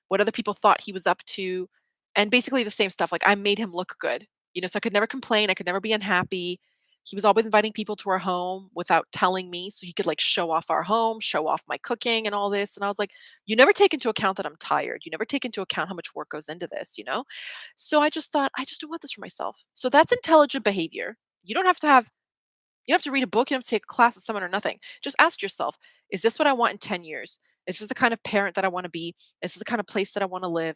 what other people thought he was up to, and basically the same stuff. Like, I made him look good, so I could never complain. I could never be unhappy. He was always inviting people to our home without telling me, so he could like show off our home, show off my cooking and all this. And I was like, you never take into account that I'm tired. You never take into account how much work goes into this. So I just thought, I just don't want this for myself. So that's intelligent behavior. You don't have to have you don't have to read a book, you don't have to take a class with someone or nothing. Just ask yourself, is this what I want in 10 years? Is this the kind of parent that I want to be? Is this the kind of place that I want to live?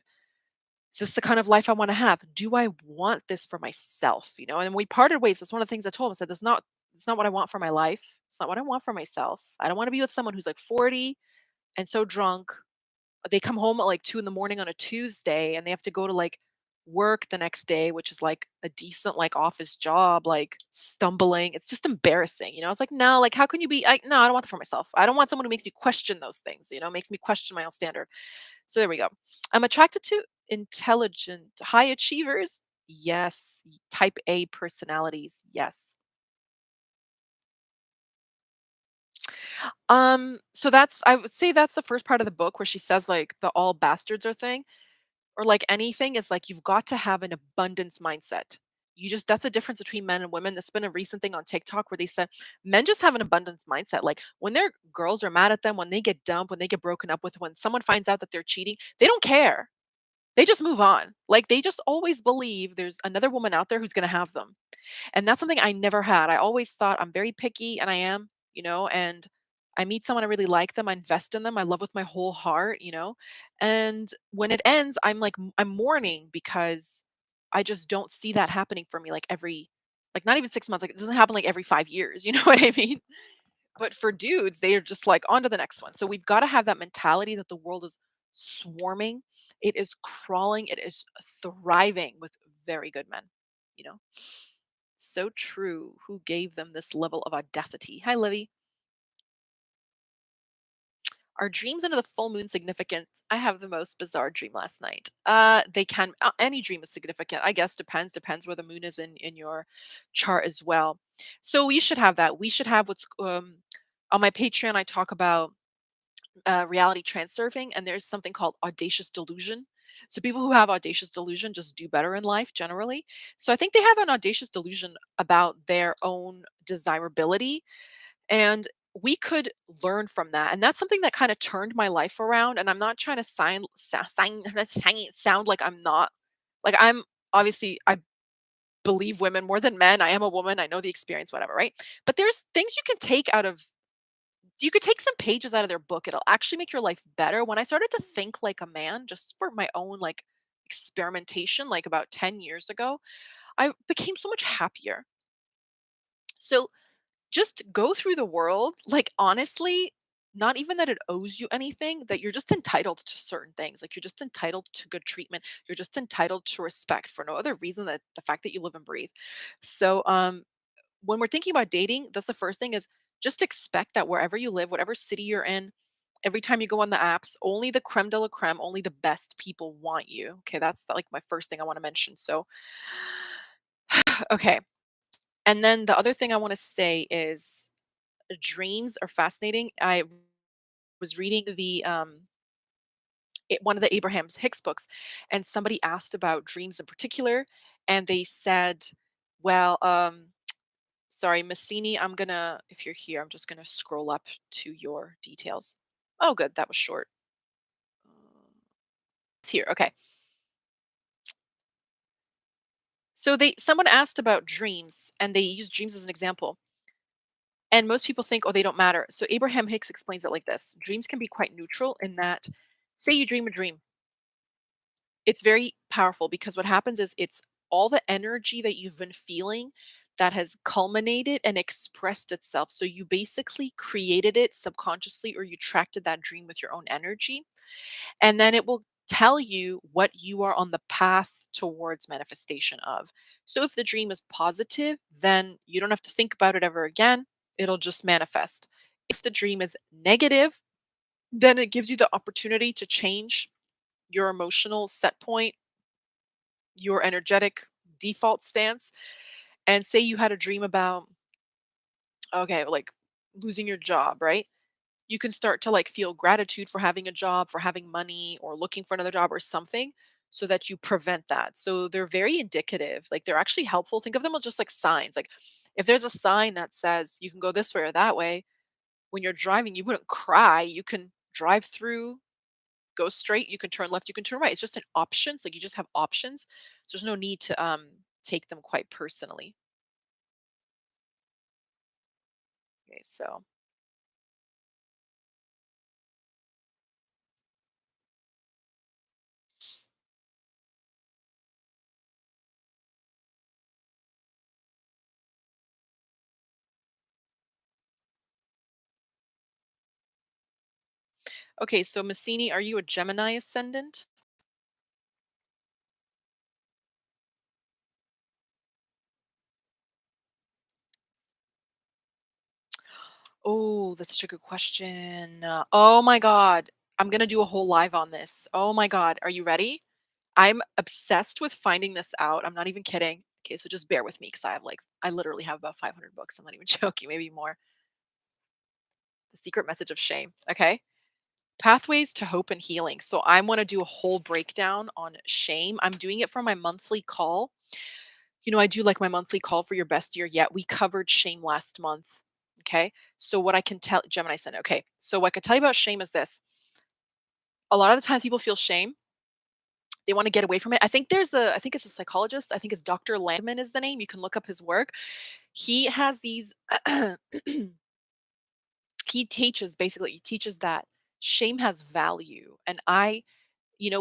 Is this the kind of life I want to have? Do I want this for myself? And we parted ways. That's one of the things I told him. I said, it's not what I want for my life. It's not what I want for myself. I don't want to be with someone who's like 40 and so drunk. They come home at like 2 in the morning on a Tuesday and they have to go to like work the next day, which is like a decent like office job, like stumbling. It's just embarrassing. I was like, no, like, how can you be? No, I don't want that for myself. I don't want someone who makes me question those things, makes me question my own standard. So there we go. I'm attracted to intelligent high achievers. Yes. Type A personalities. Yes. So I would say that's the first part of the book where she says like the all bastards are thing, or like anything is like you've got to have an abundance mindset. That's the difference between men and women. That's been a recent thing on TikTok where they said men just have an abundance mindset. Like, when their girls are mad at them, when they get dumped, when they get broken up with, when someone finds out that they're cheating, they don't care. They just move on. Like, they just always believe there's another woman out there who's gonna have them. And that's something I never had. I always thought I'm very picky, and I am, and I meet someone I really like them, I invest in them, I love with my whole heart. And when it ends, I'm mourning because I just don't see that happening for me like not even 6 months, like it doesn't happen like every 5 years, you know what I mean? But for dudes, they are just like on to the next one. So we've got to have that mentality that the world is swarming, it is crawling, it is thriving with very good men, you know? So true. Who gave them this level of audacity? Hi, Livy. Are dreams under the full moon significant? I have the most bizarre dream last night. They can any dream is significant. I guess depends where the moon is in your chart as well. So we should have that. We should have what's on my Patreon. I talk about reality transurfing, and there's something called audacious delusion. So people who have audacious delusion just do better in life generally. So I think they have an audacious delusion about their own desirability, and we could learn from that. And that's something that kind of turned my life around. And I'm not trying to sound like I'm not like I'm obviously I believe women more than men. I am a woman. I know the experience, whatever, right? But there's things you could take some pages out of their book. It'll actually make your life better. When I started to think like a man, just for my own like experimentation, like about 10 years ago, I became so much happier. So just go through the world, like honestly, not even that it owes you anything, that you're just entitled to certain things. Like you're just entitled to good treatment. You're just entitled to respect for no other reason that the fact that you live and breathe. So when we're thinking about dating, that's the first thing is just expect that wherever you live, whatever city you're in, every time you go on the apps, only the creme de la creme, only the best people want you. Okay, that's like my first thing I want to mention. So, okay. And then the other thing I want to say is dreams are fascinating. I was reading one of the Abraham Hicks books, and somebody asked about dreams in particular, and they said, well, sorry, Massini, if you're here, I'm just gonna scroll up to your details. Oh, good, that was short. It's here. Okay. So someone asked about dreams, and they used dreams as an example. And most people think, oh, they don't matter. So Abraham Hicks explains it like this: dreams can be quite neutral in that, say you dream a dream, it's very powerful because what happens is it's all the energy that you've been feeling that has culminated and expressed itself. So you basically created it subconsciously, or you attracted that dream with your own energy. And then it will tell you what you are on the path towards manifestation of. So if the dream is positive, then you don't have to think about it ever again. It'll just manifest. If the dream is negative, then it gives you the opportunity to change your emotional set point, your energetic default stance. And say you had a dream about, okay, like losing your job, right? You can start to like feel gratitude for having a job, for having money, or looking for another job or something, so that you prevent that. So they're very indicative. Like they're actually helpful. Think of them as just like signs. Like if there's a sign that says you can go this way or that way, when you're driving, you wouldn't cry. You can drive through, go straight, you can turn left, you can turn right. It's just an option. So like you just have options. So there's no need to take them quite personally. Okay, so okay, so Massini, are you a Gemini ascendant? Oh, that's such a good question. Oh my God. I'm going to do a whole live on this. Oh my God. Are you ready? I'm obsessed with finding this out. I'm not even kidding. Okay, so just bear with me because I literally have about 500 books. I'm not even joking, maybe more. The Secret Message of Shame. Okay. Pathways to Hope and Healing. So I want to do a whole breakdown on shame. I'm doing it for my monthly call. I do like my monthly call for your best year yet. We covered shame last month. Okay. So what I can tell Gemini said, okay. So what I can tell you about shame is this. A lot of the times people feel shame They want to get away from it. I think it's a psychologist. I think it's Dr. Landman is the name. You can look up his work. He has these he teaches that shame has value. And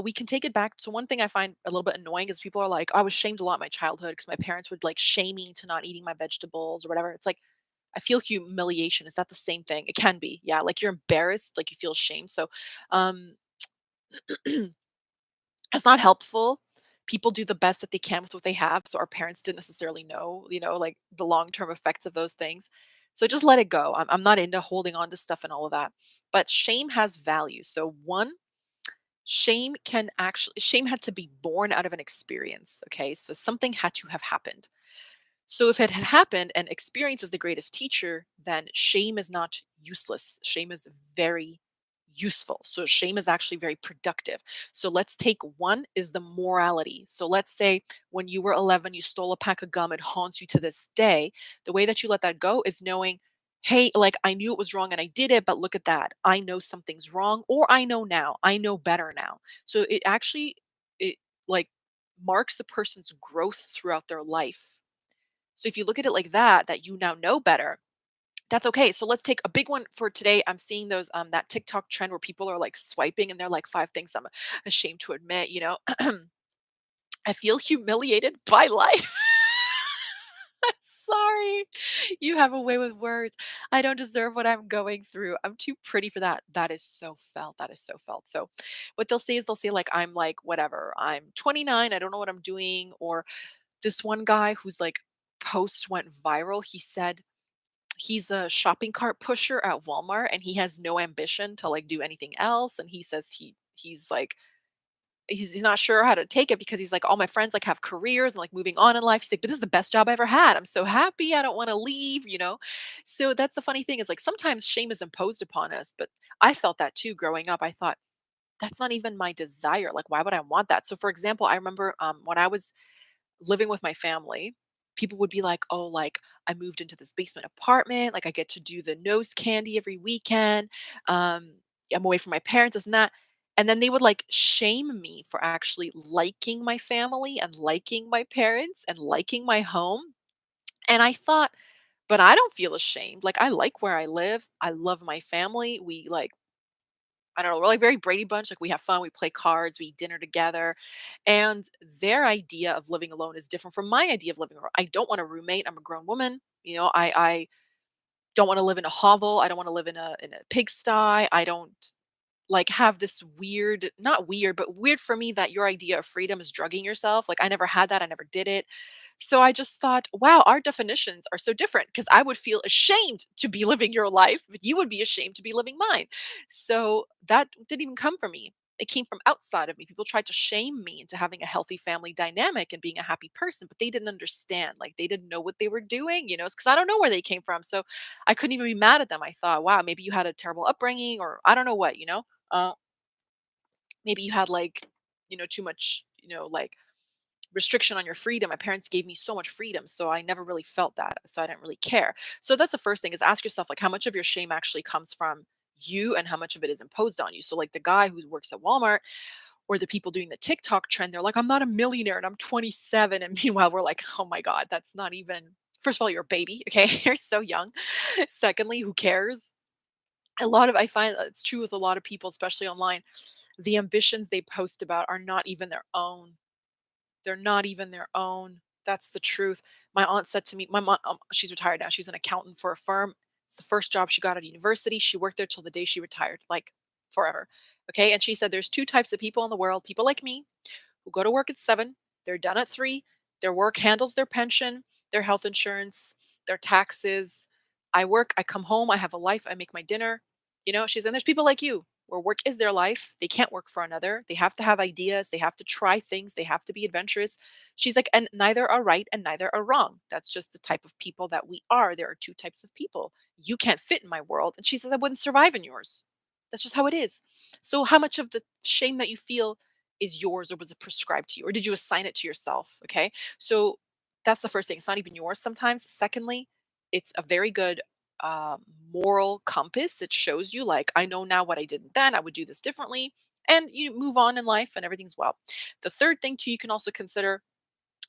we can take it back. So one thing I find a little bit annoying is people are like, "I was shamed a lot in my childhood because my parents would like shame me to not eating my vegetables or whatever." It's like I feel humiliation. Is that the same thing? It can be. Yeah, like you're embarrassed, like you feel shame. So um it's not helpful. People do the best that they can with what they have. So our parents didn't necessarily know, like the long-term effects of those things. So just let it go. I'm not into holding on to stuff and all of that. But shame has value. So one, shame had to be born out of an experience. Okay. So something had to have happened. So if it had happened and experience is the greatest teacher, then shame is not useless. Shame is very useful. So shame is actually very productive. So let's take one is the morality. So let's say when you were 11, you stole a pack of gum, it haunts you to this day. The way that you let that go is knowing, hey, like I knew it was wrong and I did it, but look at that. I know something's wrong, or I know now. I know better now. So it like marks a person's growth throughout their life. So if you look at it like that, that you now know better, that's okay. So let's take a big one for today. I'm seeing those that TikTok trend where people are like swiping and they're like five things I'm ashamed to admit. I feel humiliated by life. Sorry. You have a way with words. I don't deserve what I'm going through. I'm too pretty for that. That is so felt. That is so felt. So what they'll say is they'll say like I'm like whatever. I'm 29, I don't know what I'm doing, or this one guy whose like post went viral. He said he's a shopping cart pusher at Walmart and he has no ambition to like do anything else. And he says he's like he's not sure how to take it because he's like all my friends like have careers and like moving on in life. He's like, but this is the best job I ever had. I'm so happy. I don't want to leave. So that's the funny thing is like sometimes shame is imposed upon us, but I felt that too growing up. I thought that's not even my desire. Like, why would I want that? So for example, I remember when I was living with my family, people would be like, "Oh, like I moved into this basement apartment, like I get to do the nose candy every weekend. Um, I'm away from my parents, this and that." And then they would like shame me for actually liking my family and liking my parents and liking my home. And I thought, but I don't feel ashamed. Like I like where I live. I love my family. We like I don't know, we're like very Brady Bunch. Like we have fun, we play cards, we eat dinner together. And their idea of living alone is different from my idea of living alone. I don't want a roommate. I'm a grown woman. I don't want to live in a hovel. I don't want to live in a pigsty. I don't like have this weird, not weird, but weird for me that your idea of freedom is drugging yourself. Like I never had that. I never did it. So I just thought, wow, our definitions are so different because I would feel ashamed to be living your life, but you would be ashamed to be living mine. So that didn't even come from me. It came from outside of me. People tried to shame me into having a healthy family dynamic and being a happy person, but they didn't understand. Like they didn't know what they were doing, it's because I don't know where they came from. So I couldn't even be mad at them. I thought, wow, maybe you had a terrible upbringing or I don't know what. Uh, maybe you had like, too much, like restriction on your freedom. My parents gave me so much freedom, so I never really felt that. So I didn't really care. So that's the first thing is ask yourself like how much of your shame actually comes from you and how much of it is imposed on you. So like the guy who works at Walmart or the people doing the TikTok trend, they're like, I'm not a millionaire and I'm 27. And meanwhile, we're like, oh my God, that's not even, first of all, you're a baby. Okay. You're so young. Secondly, who cares? I find that it's true with a lot of people, especially online, the ambitions they post about are not even their own. They're not even their own. That's the truth. My aunt said to me, my mom, she's retired now. She's an accountant for a firm. It's the first job she got at university. She worked there till the day she retired, like forever. Okay. And she said there's two types of people in the world, people like me who go to work at 7, they're done at 3, their work handles their pension, their health insurance, their taxes. I work, I come home, I have a life, I make my dinner. She's and there's people like you where work is their life. They can't work for another. They have to have ideas, they have to try things, they have to be adventurous. She's like, and neither are right and neither are wrong. That's just the type of people that we are. There are two types of people. You can't fit in my world. And she says, I wouldn't survive in yours. That's just how it is. So, how much of the shame that you feel is yours or was it prescribed to you or did you assign it to yourself? Okay. So that's the first thing. It's not even yours sometimes. Secondly, it's a very good uh, moral compass. It shows you like I know now what I did then, I would do this differently. and you move on in life and everything's well. The third thing too you can also consider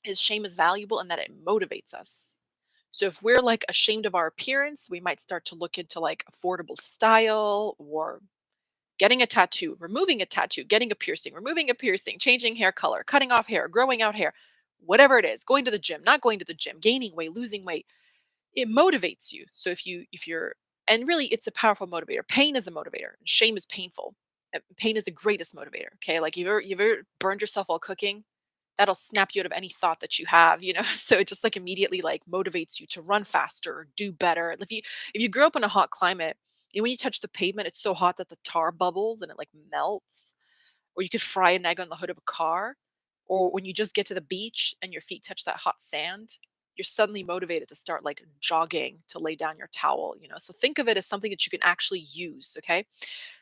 is shame is valuable and that it motivates us. So if we're like ashamed of our appearance, we might start to look into like affordable style or getting a tattoo, removing a tattoo, getting a piercing, removing a piercing, changing hair color, cutting off hair, growing out hair, whatever it is, going to the gym, not going to the gym, gaining weight, losing weight. It motivates you. So if you're and really it's a powerful motivator. Pain is a motivator. Shame is painful. Pain is the greatest motivator. Okay. Like you've ever burned yourself while cooking, that'll snap you out of any thought that you have, so it just like immediately like motivates you to run faster or do better. If you grow up in a hot climate, when you touch the pavement, it's so hot that the tar bubbles and it like melts. Or you could fry an egg on the hood of a car. Or when you just get to the beach and your feet touch that hot sand, you're suddenly motivated to start like jogging to lay down your towel. So think of it as something that you can actually use. Okay.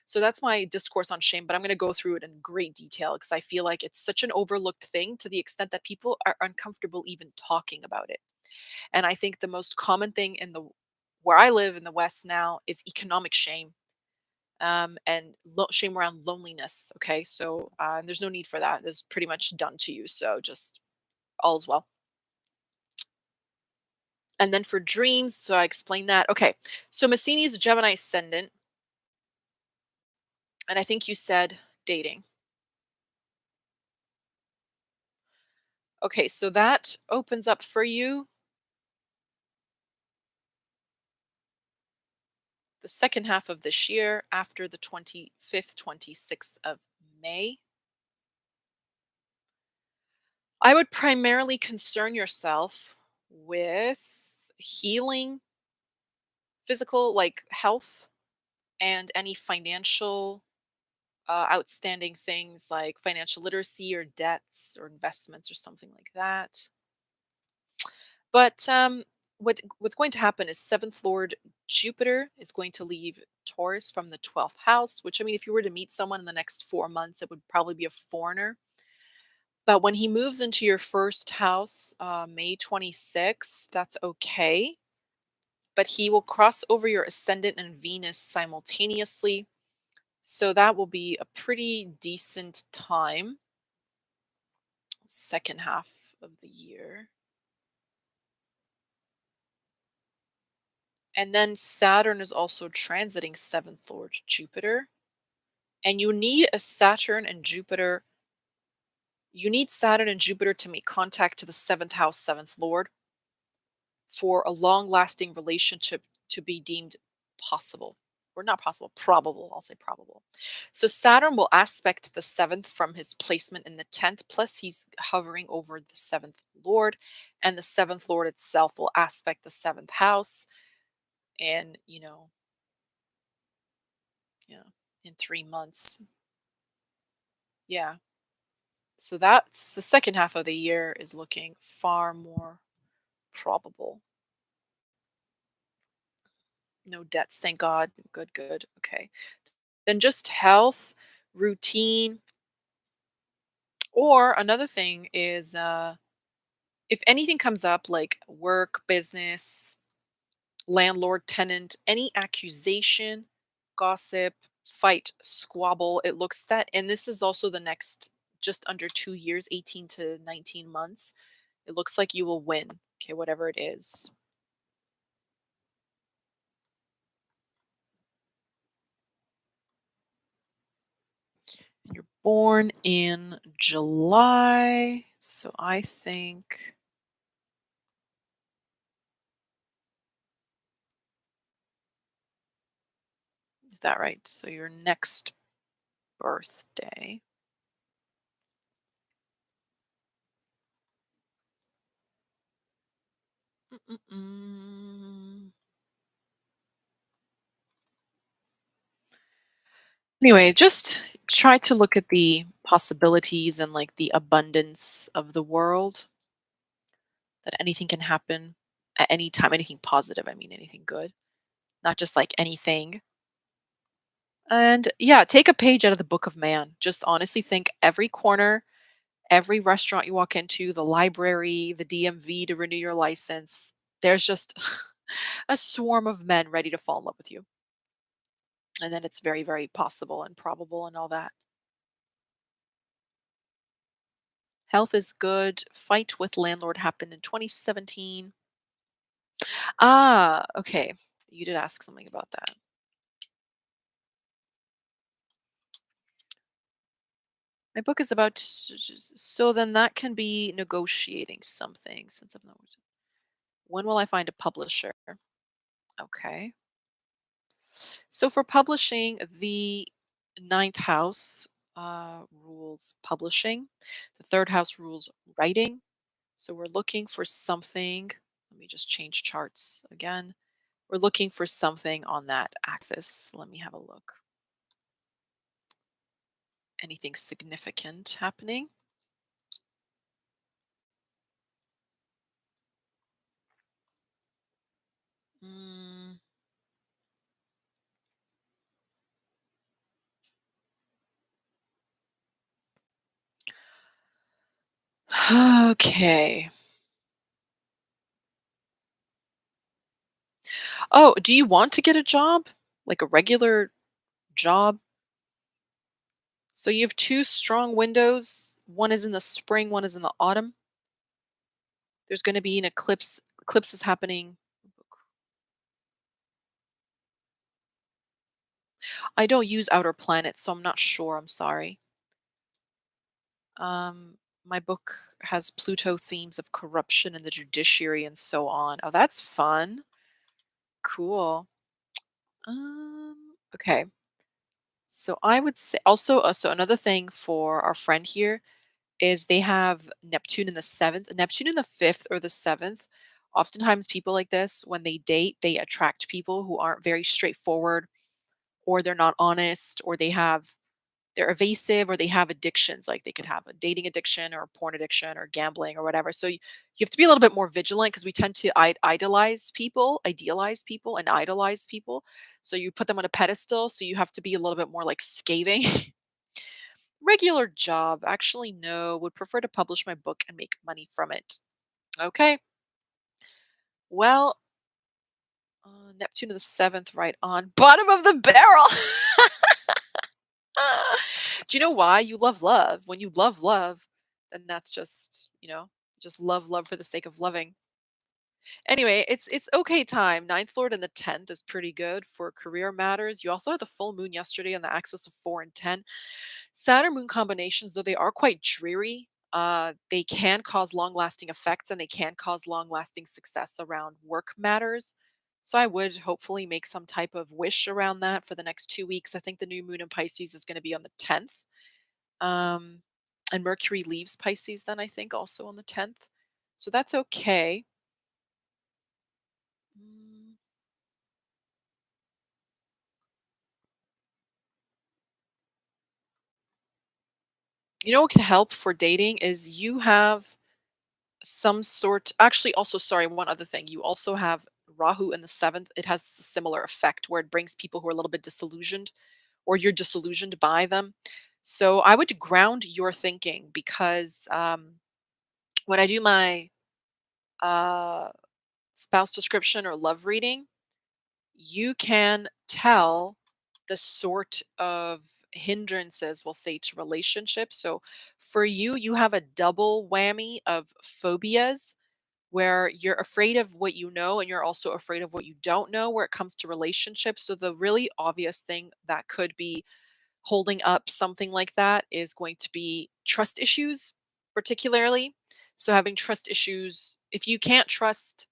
So that's my discourse on shame, but I'm going to go through it in great detail because I feel like it's such an overlooked thing to the extent that people are uncomfortable even talking about it. And I think the most common thing in the where I live in the West now is economic shame, and shame around loneliness. Okay, so there's no need for that. It's pretty much done to you. So just all is well. And then for dreams, so I explained that. Okay, so Massini is a Gemini ascendant, and I think you said dating. Okay, so that opens up for you the second half of this year after the 25th, 26th of May. I would primarily concern yourself with healing, physical, like health, and any financial outstanding things like financial literacy or debts or investments or something like that. But what's going to happen is seventh Lord Jupiter is going to leave Taurus from the 12th house, which I mean, if you were to meet someone in the next 4 months, it would probably be a foreigner. But when he moves into your first house, May 26th, that's okay. But he will cross over your ascendant and Venus simultaneously. So that will be a pretty decent time, second half of the year. And then Saturn is also transiting seventh Lord Jupiter. And you need Saturn and Jupiter to make contact to the seventh house, seventh Lord, for a long lasting relationship to be deemed possible. Or not possible, probable. I'll say probable. So Saturn will aspect the seventh from his placement in the 10th, plus he's hovering over the seventh Lord, and the seventh Lord itself will aspect the seventh house. And, yeah, in 3 months. Yeah. So that's the second half of the year is looking far more probable. No debts, thank God. Good, good. Okay. Then just health, routine, or another thing is if anything comes up like work, business, landlord, tenant, any accusation, gossip, fight, squabble, it looks that, and this is also the next just under 2 years, 18 to 19 months. It looks like you will win. Okay, whatever it is. And you're born in July. So I think, is that right? So your next birthday. Mm-mm-mm. Anyway, just try to look at the possibilities and like the abundance of the world, that anything can happen at any time, anything positive, I mean, anything good, not just like anything. And yeah, take a page out of the book of man. Just honestly think every corner, every restaurant you walk into, the library, the DMV to renew your license, there's just a swarm of men ready to fall in love with you. And then it's very, very possible and probable and all that. Health is good. Fight with landlord happened in 2017. Ah, okay. You did ask something about that. My book is about so then that can be negotiating something since I've not. When will I find a publisher? Okay. So for publishing, the ninth house rules publishing. The third house rules writing. So we're looking for something. Let me just change charts again. We're looking for something on that axis. Let me have a look. Anything significant happening? Mm, okay. Oh, do you want to get a job? Like a regular job? So you have two strong windows. One is in the spring, one is in the autumn. There's going to be an eclipse. Eclipse is happening. I don't use outer planets, so I'm not sure. I'm sorry. My book has Pluto themes of corruption and the judiciary and so on. Oh, that's fun. Cool. Okay. So I would say also, so another thing for our friend here is they have Neptune in the seventh, Neptune in the fifth or the seventh. Oftentimes, people like this, when they date, they attract people who aren't very straightforward, or they're not honest, or they're evasive, or they have addictions. Like they could have a dating addiction, or a porn addiction, or gambling, or whatever. So you have to be a little bit more vigilant because we tend to idealize people, and idolize people. So you put them on a pedestal. So you have to be a little bit more like scathing. Regular job. Actually, no. Would prefer to publish my book and make money from it. Okay. Well, Neptune in the seventh, right on bottom of the barrel. Do you know why? You love love. When you love love, then that's just, just love for the sake of loving. Anyway, it's okay time. Ninth Lord and the 10th is pretty good for career matters. You also had the full moon yesterday on the axis of 4 and 10. Saturn moon combinations, though they are quite dreary, they can cause long lasting effects and they can cause long lasting success around work matters. So I would hopefully make some type of wish around that for the next 2 weeks. I think the new moon in Pisces is going to be on the 10th. Um, and Mercury leaves Pisces then, I think, also on the 10th. So that's okay. Mm, You know what can help for dating is you have some sort, actually, also, sorry, one other thing. You also have Rahu in the seventh. It has a similar effect where it brings people who are a little bit disillusioned, or you're disillusioned by them. So I would ground your thinking because when I do my uh, spouse description or love reading, you can tell the sort of hindrances, we'll say, to relationships. So for you, you have a double whammy of phobias where you're afraid of what you know and you're also afraid of what you don't know where it comes to relationships. So the really obvious thing that could be holding up something like that is going to be trust issues, particularly. So having trust issues, if you can't trust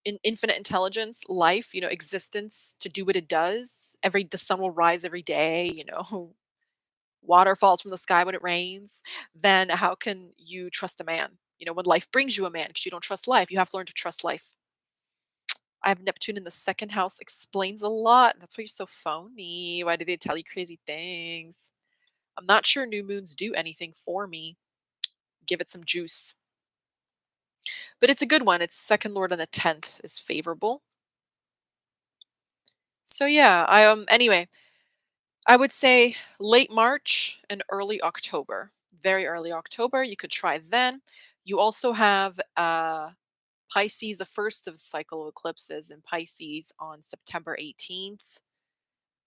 in infinite intelligence, life, existence to do what it does, the sun will rise every day, water falls from the sky when it rains, then how can you trust a man? When life brings you a man, because you don't trust life, you have to learn to trust life. I have Neptune in the second house, explains a lot. That's why you're so phony. Why do they tell you crazy things? I'm not sure new moons do anything for me. Give it some juice. But it's a good one. It's second lord on the 10th is favorable. So yeah, anyway, I would say late March and early October. Very early October. You could try then. You also have Pisces, the first of the cycle of eclipses in Pisces on September 18th.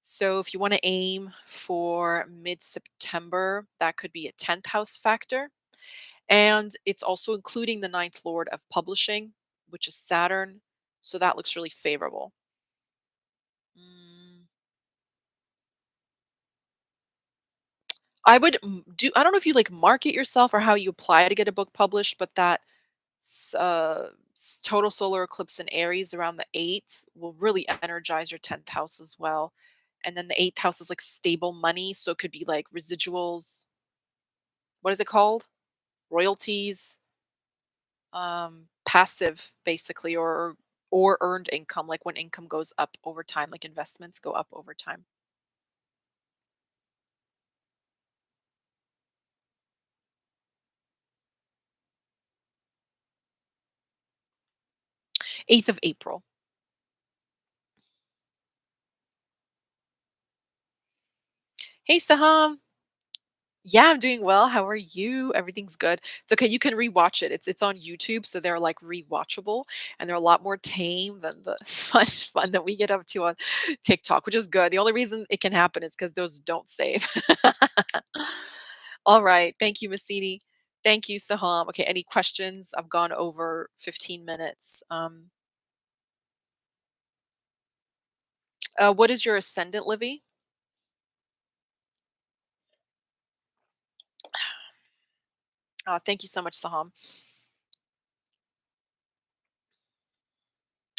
So if you want to aim for mid-September, that could be a 10th house factor. And it's also including the ninth lord of publishing, which is Saturn. So that looks really favorable. Mm, I don't know if you like market yourself or how you apply to get a book published, but that total solar eclipse in Aries around the 8th will really energize your 10th house as well. And then the 8th house is like stable money. So it could be like residuals. What is it called? Royalties, passive basically, or earned income, like when income goes up over time, like investments go up over time. 8th of April. Hey Saham. Yeah, I'm doing well. How are you? Everything's good. It's okay. You can rewatch it. It's on YouTube, so they're like rewatchable, and they're a lot more tame than the fun that we get up to on TikTok, which is good. The only reason it can happen is because those don't save. All right. Thank you, Massini. Thank you, Saham. Okay. Any questions? I've gone over 15 minutes. What is your ascendant, Livy? Thank you so much, Saham.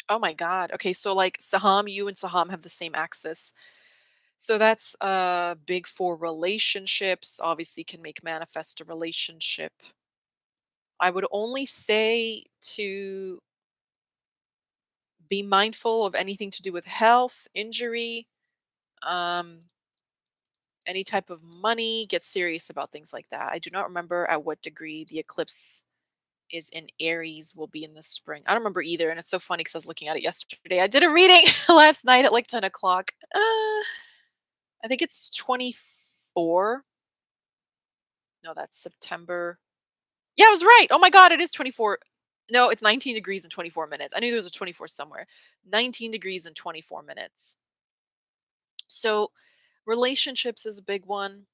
Oh my God. Okay, so like Saham, you and Saham have the same axis. So that's big for relationships. Obviously, can make manifest a relationship. I would only say to be mindful of anything to do with health, injury, um, any type of money. Get serious about things like that. I do not remember at what degree the eclipse is in Aries will be in the spring. I don't remember either, and it's so funny because I was looking at it yesterday. I did a reading last night at like 10 o'clock. I think it's 24. No, that's September. Yeah, I was right. Oh my god, it is 24. No, it's 19 degrees and 24 minutes. I knew there was a 24 somewhere. 19 degrees and 24 minutes. So, relationships is a big one.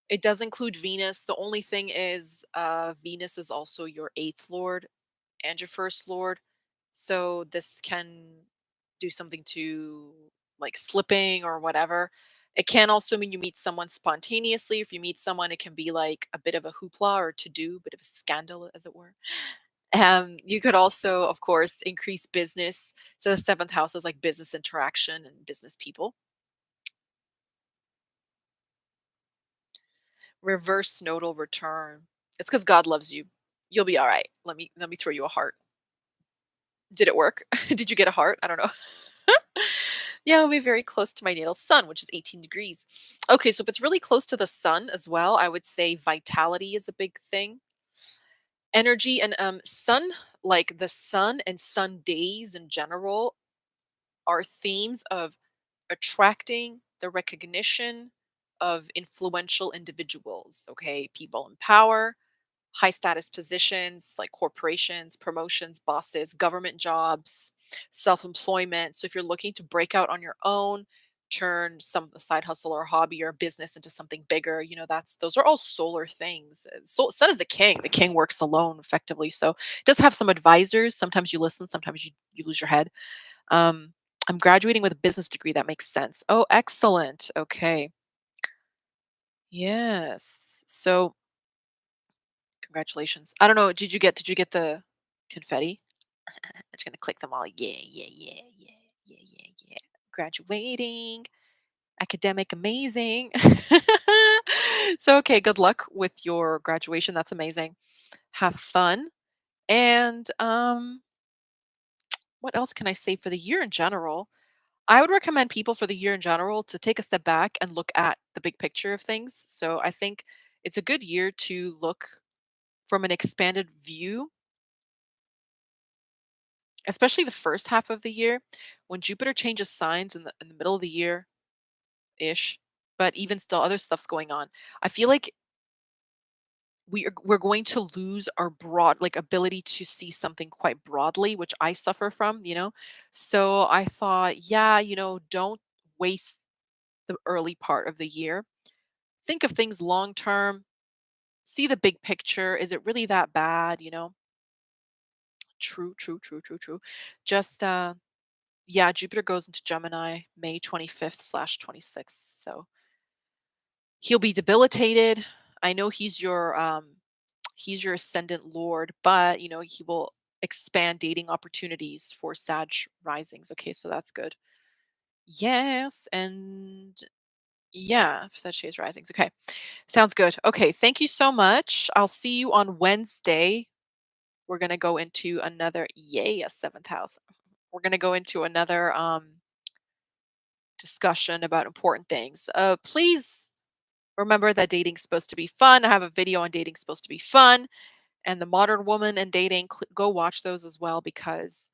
It does include Venus. The only thing is, Venus is also your eighth lord and your first lord. So, this can do something to like slipping or whatever. It can also mean you meet someone spontaneously. If you meet someone, it can be like a bit of a hoopla or to do, bit of a scandal, as it were. You could also, of course, increase business. So the seventh house is like business interaction and business people. Reverse nodal return. It's because God loves you. You'll be all right. Let me throw you a heart. Did it work? Did you get a heart? I don't know. Yeah, it'll be very close to my natal sun, which is 18 degrees. Okay, so if it's really close to the sun as well, I would say vitality is a big thing. Energy and sun, like the sun and sun days in general, are themes of attracting the recognition of influential individuals, okay? People in power, high status positions like corporations, promotions, bosses, government jobs, self employment. So if you're looking to break out on your own, turn some side hustle or hobby or business into something bigger, that's those are all solar things. So sun is the king. The king works alone effectively. So it does have some advisors. Sometimes you listen, sometimes you lose your head. Um, I'm graduating with a business degree. That makes sense. Oh, excellent. Okay. Yes. So congratulations. I don't know. Did you get the confetti? I'm just gonna click them all. Yeah, yeah, yeah, yeah, yeah, yeah, yeah. Graduating, academic, amazing. So okay, good luck with your graduation. That's amazing. Have fun. And what else can I say for the year in general? I would recommend people for the year in general to take a step back and look at the big picture of things. So I think it's a good year to look from an expanded view, especially the first half of the year when Jupiter changes signs in the middle of the year ish, but even still other stuff's going on. I feel like we're going to lose our broad like ability to see something quite broadly, which I suffer from, you know. So I thought, yeah, don't waste the early part of the year. Think of things long term, see the big picture. Is it really that bad, True, true, true, true, true. Just yeah, Jupiter goes into Gemini May 25th slash 26th. So he'll be debilitated. I know he's your ascendant lord, but he will expand dating opportunities for Sag risings. Okay, so that's good. Yes, and yeah, Sagittarius risings. Okay, sounds good. Okay, thank you so much. I'll see you on Wednesday. We're gonna go into another yay, a seventh house. We're gonna go into another discussion about important things. Please remember that dating's supposed to be fun. I have a video on dating supposed to be fun and the modern woman and dating. Go watch those as well because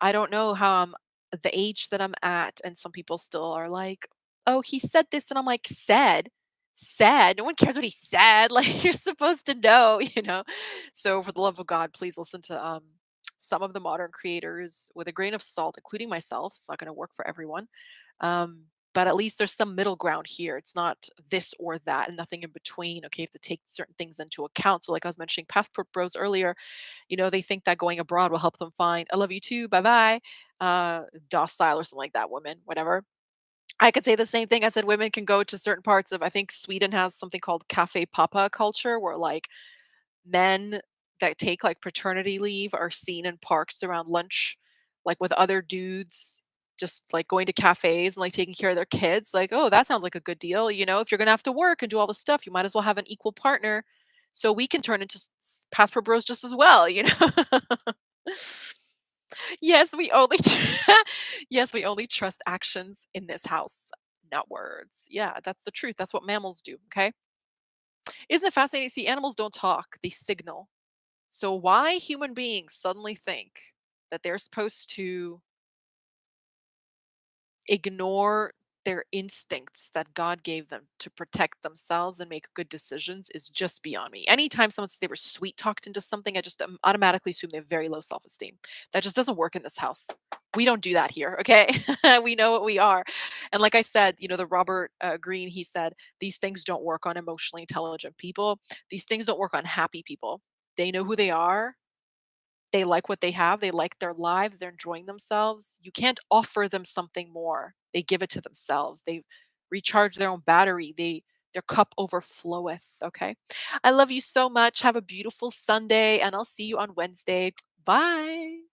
I don't know how I'm at the age that I'm at, and some people still are like, "Oh, he said this," and I'm like, "Said? No one cares what he said. Like you're supposed to know, you know." So, for the love of God, please listen to some of the modern creators with a grain of salt, including myself. It's not going to work for everyone, but at least there's some middle ground here. It's not this or that, and nothing in between. Okay, you have to take certain things into account. So, like I was mentioning, passport bros earlier, they think that going abroad will help them find "I love you too, bye-bye," docile or something like that, women, whatever. I could say the same thing. I said women can go to certain parts of I think Sweden has something called cafe papa culture where, like, men that take, like, paternity leave are seen in parks around lunch, like, with other dudes, just, like, going to cafes and, like, taking care of their kids, like, "Oh, that sounds like a good deal," if you're gonna have to work and do all this stuff, you might as well have an equal partner so we can turn into passport bros just as well, you know? Yes, we only yes, we only trust actions in this house, not words. Yeah, that's the truth. That's what mammals do, okay? Isn't it fascinating? See, animals don't talk, they signal. So why human beings suddenly think that they're supposed to ignore their instincts that God gave them to protect themselves and make good decisions is just beyond me. Anytime someone says they were sweet talked into something, I just automatically assume they have very low self esteem. That just doesn't work in this house. We don't do that here, okay? We know what we are. And like I said, the Robert Greene, he said, these things don't work on emotionally intelligent people. These things don't work on happy people. They know who they are, they like what they have, they like their lives, they're enjoying themselves. You can't offer them something more. They give it to themselves. They recharge their own battery. Their cup overfloweth, okay? I love you so much. Have a beautiful Sunday and I'll see you on Wednesday. Bye.